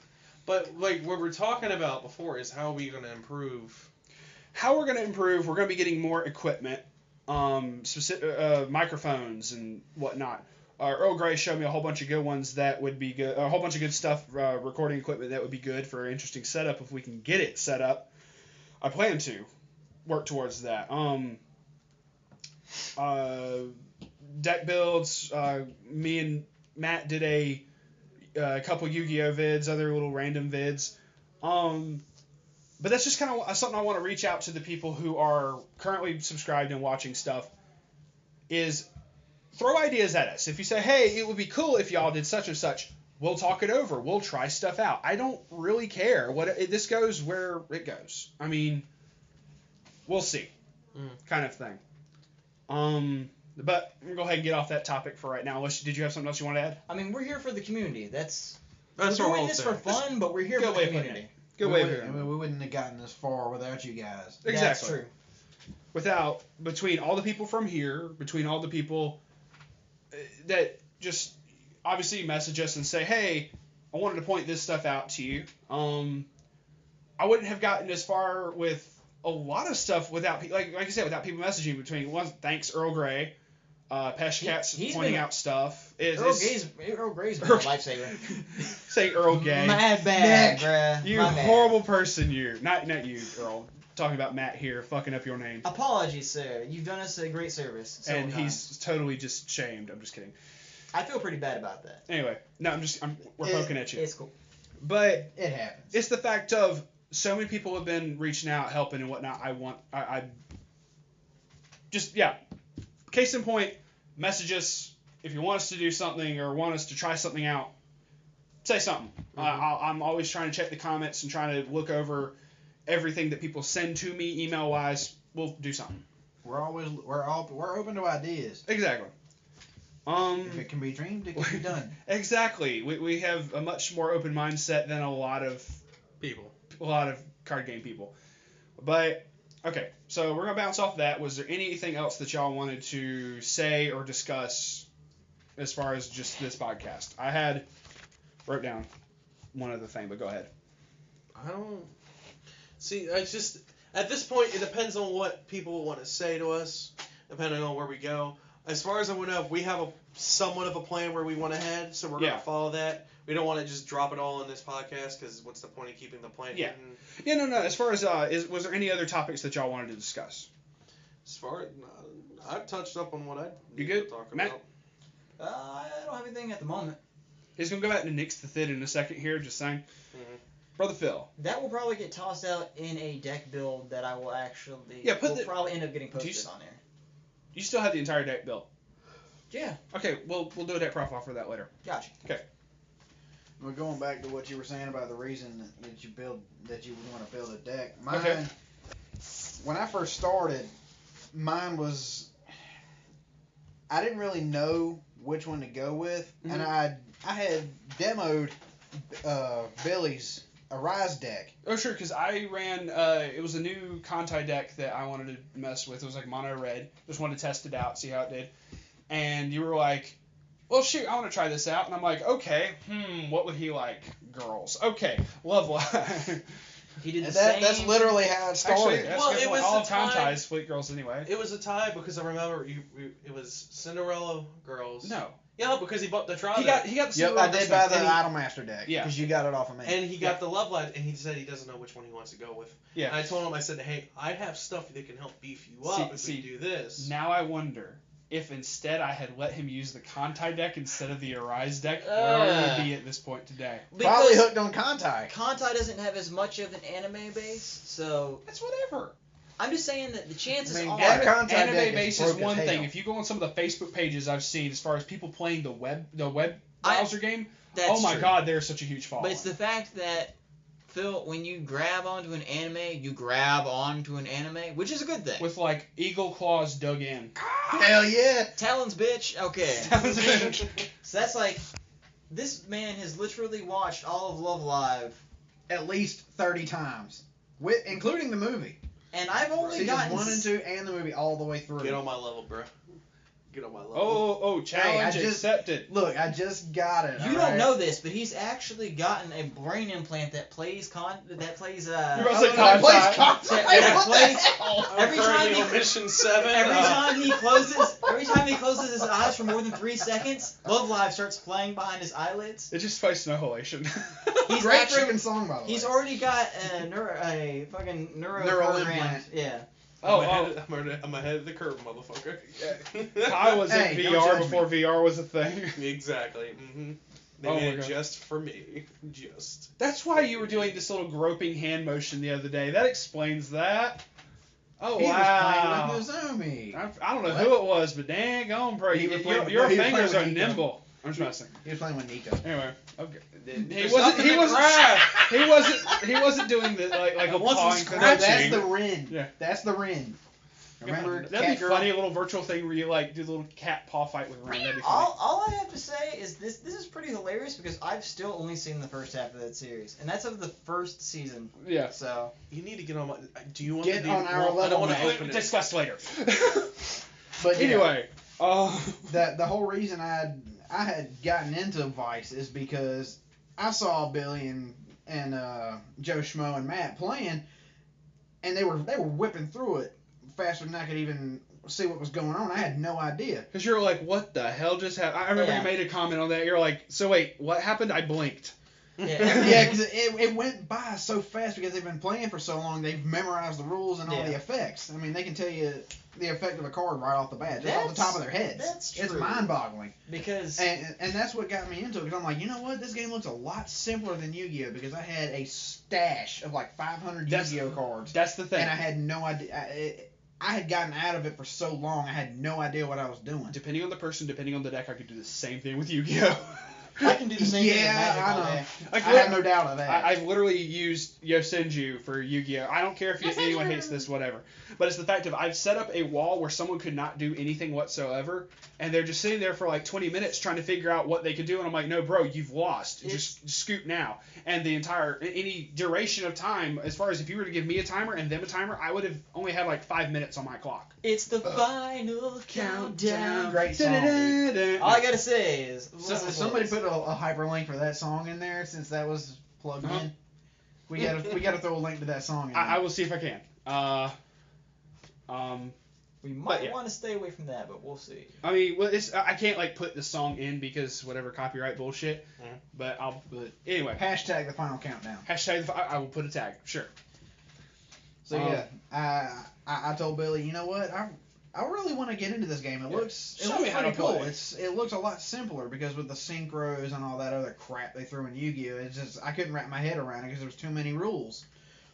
But like what we're talking about before is how are we gonna improve? How we're gonna improve? We're gonna be getting more equipment, specific microphones and whatnot. Earl Grey showed me a whole bunch of good ones that would be good. A whole bunch of good stuff, recording equipment that would be good for an interesting setup if we can get it set up. I plan to work towards that. Deck builds. Me and Matt did a couple Yu-Gi-Oh vids, other little random vids. But that's just kind of something I want to reach out to the people who are currently subscribed and watching stuff. Is throw ideas at us. If you say, hey, it would be cool if y'all did such and such, we'll talk it over. We'll try stuff out. I don't really care. This goes where it goes. I mean, we'll see. Kind of thing. But I'm going to go ahead and get off that topic for right now. Did you have something else you want to add? I mean, we're here for the community. We're doing this for fun, but we're here for the community. Good way of it. We wouldn't have gotten this far without you guys. Exactly. That's true. Between all the people from here, between all the people that just obviously message us and say, hey, I wanted to point this stuff out to you. I wouldn't have gotten as far with a lot of stuff without, like I said, without people messaging between. Thanks, Earl Grey. Peshkatz pointing out stuff. Earl Grey's been a lifesaver. Say Earl Gay. My bad, bruh. You horrible person, you. Not you, Earl. Talking about Matt here, fucking up your name. Apologies, sir. You've done us a great service. And he's totally just shamed. I'm just kidding. I feel pretty bad about that. Anyway, no, we're poking at you. It's cool. But it happens. It's the fact of so many people have been reaching out, helping and whatnot. Case in point, message us if you want us to do something or want us to try something out. Say something. I'm always trying to check the comments and trying to look over everything that people send to me email wise. We'll do something. We're open to ideas. Exactly. If it can be dreamed, it can be done. Exactly. We have a much more open mindset than a lot of people. A lot of card game people. But okay, so we're gonna bounce off that. Was there anything else that y'all wanted to say or discuss as far as just this podcast? I wrote down one other thing, but go ahead. I don't see. It's just at this point, it depends on what people want to say to us, depending on where we go. As far as I know, we have somewhat of a plan where we want to head, so we're gonna follow that. We don't want to just drop it all in this podcast because what's the point of keeping the plan hidden? Yeah, no. As far as was there any other topics that y'all wanted to discuss? As far as I've touched up on what I you good, to talk Matt? about. I don't have anything at the moment. He's gonna go back to Nick's the Thid in a second here, just saying. Mm-hmm. Brother Phil. That will probably get tossed out in a deck build that I will actually. Probably end up getting posted on there. You still have the entire deck built. Yeah. Okay, we'll do a deck profile for that later. Gotcha. Okay. Well, going back to what you were saying about the reason that you want to build a deck. When I first started, mine was I didn't really know which one to go with, and I had demoed Billy's Arise deck. Oh, sure, because I ran, it was a new Contai deck that I wanted to mess with. It was like mono red. Just wanted to test it out, see how it did. And you were like, well, shoot, I want to try this out. And I'm like, okay, what would he like? Girls. Okay, Love Live. He did the same. That's literally how it started. Actually, that's Well, a good it point. was All the Contai's Fleet Girls anyway. It was a tie because I remember it was Cinderella girls. No. Yeah, because he bought the trial He deck. got the Yep, Cinderella I did version. buy the and he- Idolmaster deck. Yeah. Because you got it off of me. And he got the Love Light, and he said he doesn't know which one he wants to go with. Yeah. And I told him, I said, hey, I have stuff that can help beef you up if we do this. Now I wonder if instead I had let him use the Contai deck instead of the Arise deck, where would we be at this point today? Probably hooked on Contai. Contai doesn't have as much of an anime base, so That's whatever. I'm just saying that the chances I mean, are. that Contai deck Anime base is broke as one hell. thing. If you go on some of the Facebook pages I've seen, as far as people playing the web browser game, That's oh my true. god, there's such a huge following. But it's the fact that, Phil, when you grab onto an anime, you grab onto an anime, which is a good thing. With like eagle claws dug in. Hell yeah. Talons, bitch. Okay. Talons, bitch. So that's like, this man has literally watched all of Love Live, At least 30 times. Including the movie. and I've only Seasons gotten 1 and 2 and the movie all the way through. Get on my level, bro. Get on my level. Oh, challenge Hey, I just- accepted. Look, I just got it. You don't know this, but he's actually gotten a brain implant that plays You're about to say I play Contai. Contai. Yeah, What the plays- hell? every time Currently he- on mission 7. Every time he closes his eyes for more than 3 seconds, Love Live starts playing behind his eyelids. It just plays Snowholation. He's Great actually, freaking song, by the way. he's already got a fucking Neural neuroprogram. implant. Yeah. I'm ahead of the curve, motherfucker. I was Hey, in don't VR judge before VR was a thing. Exactly. Mm-hmm. They Oh my made it God. just for me. Just. That's why you were doing this little groping hand motion the other day. That explains that. Oh, He wow. was playing with Nozomi. I don't know who it was, but dang on, bro. He was playing- Your he was fingers are playing with Nico. nimble. I'm just messing. He was playing with Nico. Anyway, okay. There's nothing to He wasn't doing the like a It wasn't pawing scratching. No, that's thing. the Rin. Yeah. That's the Rin. Remember That'd be Cat Girl? funny, a little virtual thing where you like do the little cat paw fight with Ren. That'd be funny. All I have to say is this is pretty hilarious because I've still only seen the first half of that series, and that's of the first season. Yeah. So You need to get on my. Do you want Get me to on our I don't level, want to man. open it. Discuss later. But yeah, Anyway, the whole reason I had gotten into Weiss is because I saw Billy and JoeSchmmo and Matt playing, and they were whipping through it faster than I could even see what was going on. I had no idea. because you're like, what the hell just happened? I remember Yeah. you made a comment on that. You're like, so wait, what happened? I blinked. Yeah, because it went by so fast because they've been playing for so long. They've memorized the rules and all the effects. I mean, they can tell you the effect of a card right off the bat, just off the top of their heads. That's It's true. mind-boggling. because And that's what got me into it, because I'm like, you know what? This game looks a lot simpler than Yu-Gi-Oh! Because I had a stash of like 500 That's- Yu-Gi-Oh! cards, That's the thing. and I had no idea. I had gotten out of it for so long, I had no idea what I was doing. Depending on the person, depending on the deck, I could do the same thing with Yu-Gi-Oh! I can do the same thing with Magic I all know. day. I have no doubt of that. I've literally used Yosenju for Yu-Gi-Oh! I don't care if anyone hates this, whatever. But it's the fact of I've set up a wall where someone could not do anything whatsoever, and they're just sitting there for like 20 minutes trying to figure out what they could do, and I'm like, no, bro, you've lost. Just scoot now. And the entire, any duration of time, as far as if you were to give me a timer and them a timer, I would have only had like 5 minutes on my clock. It's the final countdown. Great song, dude. All I gotta say is Somebody put a hyperlink for that song in there, since that was plugged in. We gotta throw a link to that song in there. I will see if I can. We might yeah. want to stay away from that, but we'll see. I mean, well, I can't like put the song in because whatever copyright bullshit. But anyway. Hashtag the final countdown. Hashtag I will put a tag. Sure. So yeah, I told Billy, you know what? I really want to get into this game. It looks Show me how pretty to cool. play. It looks a lot simpler because with the synchros and all that other crap they threw in Yu-Gi-Oh, it's just I couldn't wrap my head around it because there was too many rules.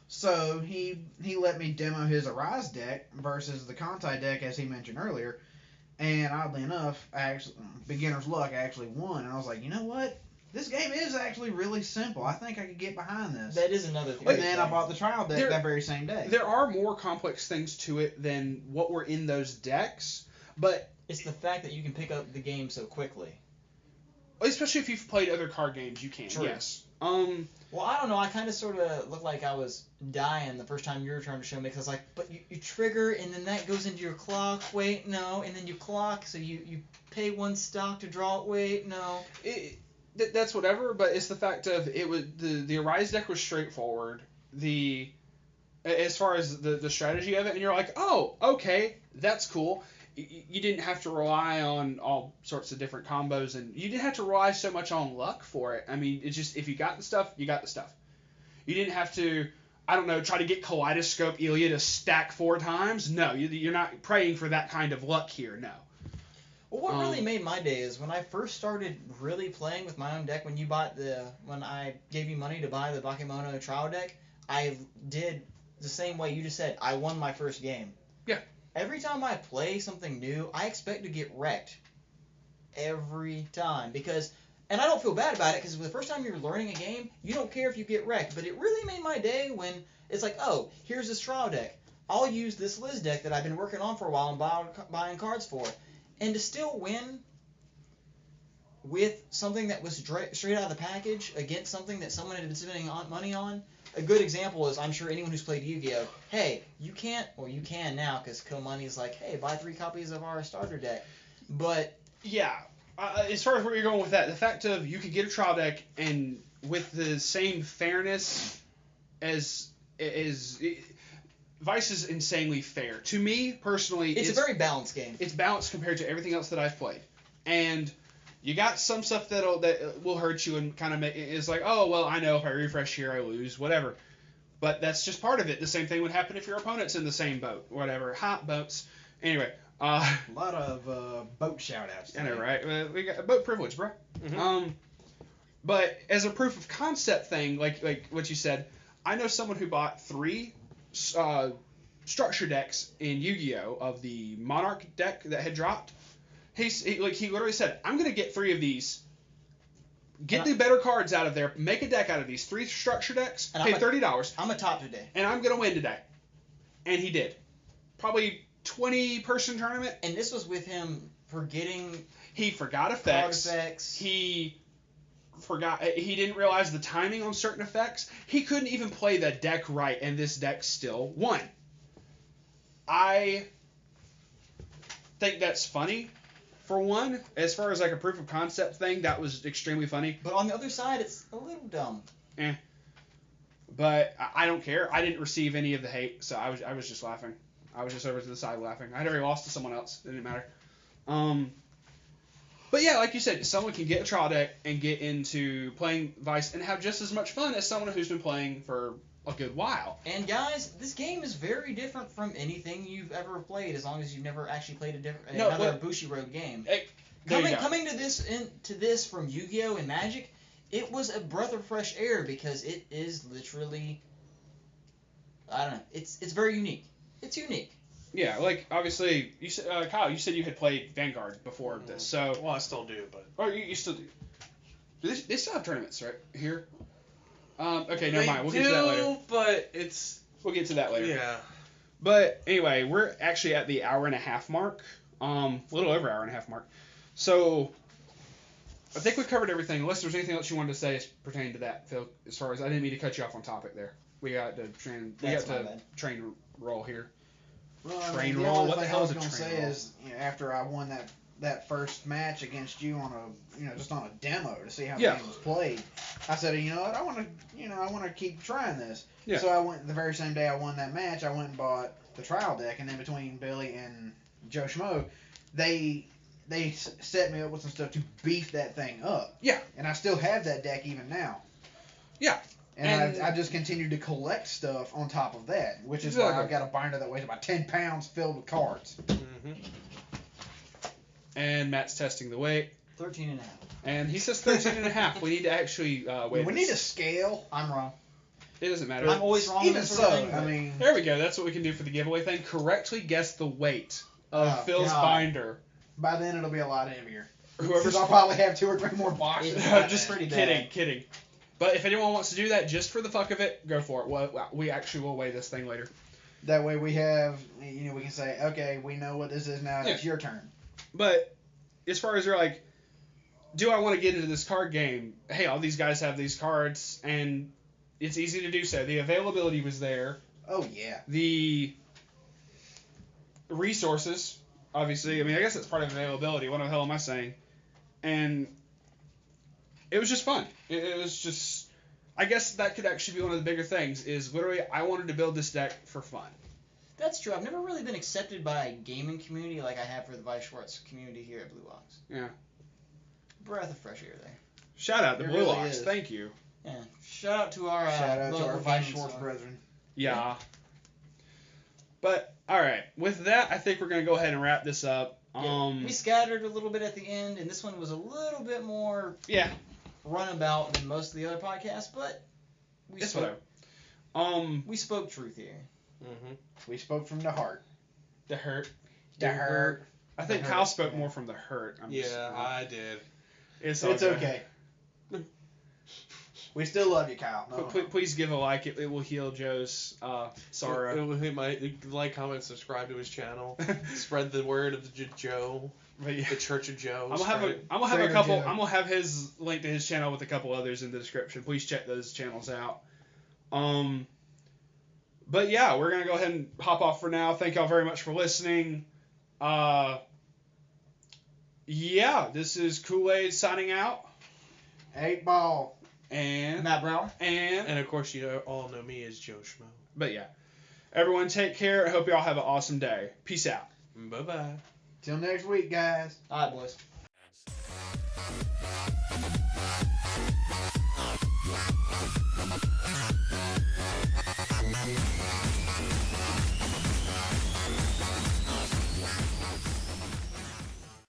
So he let me demo his Arise deck versus the Contai deck as he mentioned earlier, and oddly enough, beginner's luck, I actually won, and I was like, you know what? This game is actually really simple. I think I could get behind this. That is another thing. And then I bought the trial deck that very same day. There are more complex things to it than what were in those decks, but It's the fact that you can pick up the game so quickly. Especially if you've played other card games, you can. True. Yes. Well, I don't know. I kind of sort of looked like I was dying the first time you were trying to show me, because like, but you trigger and then that goes into your clock. Wait, no, and then you clock, so you pay one stock to draw it. Wait, no. That's whatever, but it's the fact of it was the Arise deck was straightforward. As far as the strategy of it, and you're like, oh, okay, that's cool. You didn't have to rely on all sorts of different combos, and you didn't have to rely so much on luck for it. I mean, it's just, if you got the stuff, you got the stuff. You didn't have to, I don't know, try to get Kaleidoscope Ilya to stack 4 times. No, you're not praying for that kind of luck here, no. Well, what really made my day is when I first started really playing with my own deck. When I gave you money to buy the Bakemono trial deck, I did the same way you just said. I won my first game. Yeah. Every time I play something new, I expect to get wrecked. Every time. And I don't feel bad about it, because the first time you're learning a game, you don't care if you get wrecked. But it really made my day when it's like, oh, here's this trial deck. I'll use this Liz deck that I've been working on for a while and buying cards for. And to still win with something that was straight out of the package against something that someone had been spending money on. A good example is, I'm sure anyone who's played Yu-Gi-Oh! Hey, you can't, or you can now, because Money's like, hey, buy 3 copies of our starter deck. But yeah, as far as where you're going with that, the fact of you could get a trial deck and with the same fairness as Weiss is insanely fair. To me, personally, it's a very balanced game. It's balanced compared to everything else that I've played. And you got some stuff that will hurt you and kind of make it's like, oh, well, I know if I refresh here, I lose, whatever. But that's just part of it. The same thing would happen if your opponent's in the same boat, whatever. Hot boats. Anyway. A lot of boat shout-outs today. I know, right? We got boat privilege, bro. Mm-hmm. But as a proof of concept thing, like what you said, I know someone who bought 3 structure decks in Yu-Gi-Oh! Of the Monarch deck that had dropped. He literally said, I'm going to get 3 of these, get the better cards out of there, make a deck out of these 3 structure decks, pay $30. I'm a top today. And I'm going to win today. And he did. Probably 20-person tournament. And this was with him forgetting... He forgot effects. Card effects. He didn't realize the timing on certain effects. He couldn't even play the deck right, and this deck still won. I think that's funny. For one, as far as like a proof of concept thing, that was extremely funny. But on the other side, it's a little dumb. But I don't care. I didn't receive any of the hate, so I was just laughing. I was just over to the side laughing. I had already lost to someone else. It didn't matter. But yeah, like you said, someone can get a trial deck and get into playing Weiss and have just as much fun as someone who's been playing for a good while. And guys, this game is very different from anything you've ever played, as long as you've never actually played another Bushiroad game. Coming to this from Yu-Gi-Oh! And Magic, it was a breath of fresh air, because it is literally, I don't know, it's very unique. It's unique. Yeah, like obviously, you said, Kyle, you said you had played Vanguard before this, so. Well, I still do, but. Oh, you still do. They still have tournaments, right? Here. Okay, never mind. We'll get to that later. But it's. We'll get to that later. Yeah. But anyway, we're actually at the hour-and-a-half mark. A little over hour-and-a-half mark. So, I think we covered everything. Unless there's anything else you wanted to say pertaining to that, Phil. As far as I didn't mean to cut you off on topic there. We got to train roll here. Well, Train roll. What the hell is a train roll? What I was going to say is, after I won that first match against you on just on a demo to see how the game was played, I said, you know what, I want to keep trying this. Yeah. So I went the very same day I won that match. I went and bought the trial deck, and then between Billy and JoeSchmmo, they set me up with some stuff to beef that thing up. Yeah. And I still have that deck even now. Yeah. And I just continued to collect stuff on top of that, which is why I've got a binder that weighs about 10 pounds filled with cards. Mm-hmm. And Matt's testing the weight. 13.5. And he says 13.5. We need to actually weigh We need a scale. I'm wrong. It doesn't matter. I'm always wrong. Even so, I mean... There we go. That's what we can do for the giveaway thing. Correctly guess the weight of Phil's binder. By then it'll be a lot heavier. Because I'll probably have 2 or 3 more boxes. Just pretty kidding. But if anyone wants to do that just for the fuck of it, go for it. We actually will weigh this thing later. That way we have, we can say, okay, we know what this is now. Yeah. It's your turn. But as far as you're like, do I want to get into this card game? Hey, all these guys have these cards, and it's easy to do so. The availability was there. Oh, yeah. The resources, obviously. I mean, I guess that's part of availability. What the hell am I saying? And it was just fun. It was just... I guess that could actually be one of the bigger things, is literally I wanted to build this deck for fun. That's true. I've never really been accepted by a gaming community like I have for the Weiss Schwarz community here at Blue Box. Yeah. Breath of fresh air there. Shout out to It Blue really Box. is. Thank you. Yeah. Shout out to our local Weiss gaming Schwarz zone. brethren. Yeah. But, alright. With that, I think we're going to go ahead and wrap this up. We scattered a little bit at the end, and this one was a little bit more runabout than most of the other podcasts, but we spoke truth here. Mm-hmm. We spoke from the heart. The hurt. The hurt. I think The Kyle hurt, spoke yeah. more from the hurt. I did. It's okay. We still love you, Kyle. No, Please give a like. It will heal Joe's sorrow. He might like, comment, subscribe to his channel. Spread the word of the Joe. But yeah. The Church of Joe. I'm gonna have his link to his channel with a couple others in the description. Please check those channels out. But yeah, we're gonna go ahead and hop off for now. Thank y'all very much for listening. Yeah, this is Kool-Aid signing out. 8-Ball. And Matt Brown. And of course, you all know me as JoeSchmmo. But yeah, everyone take care. I hope y'all have an awesome day. Peace out. Bye-bye. Till next week, guys. All right, boys.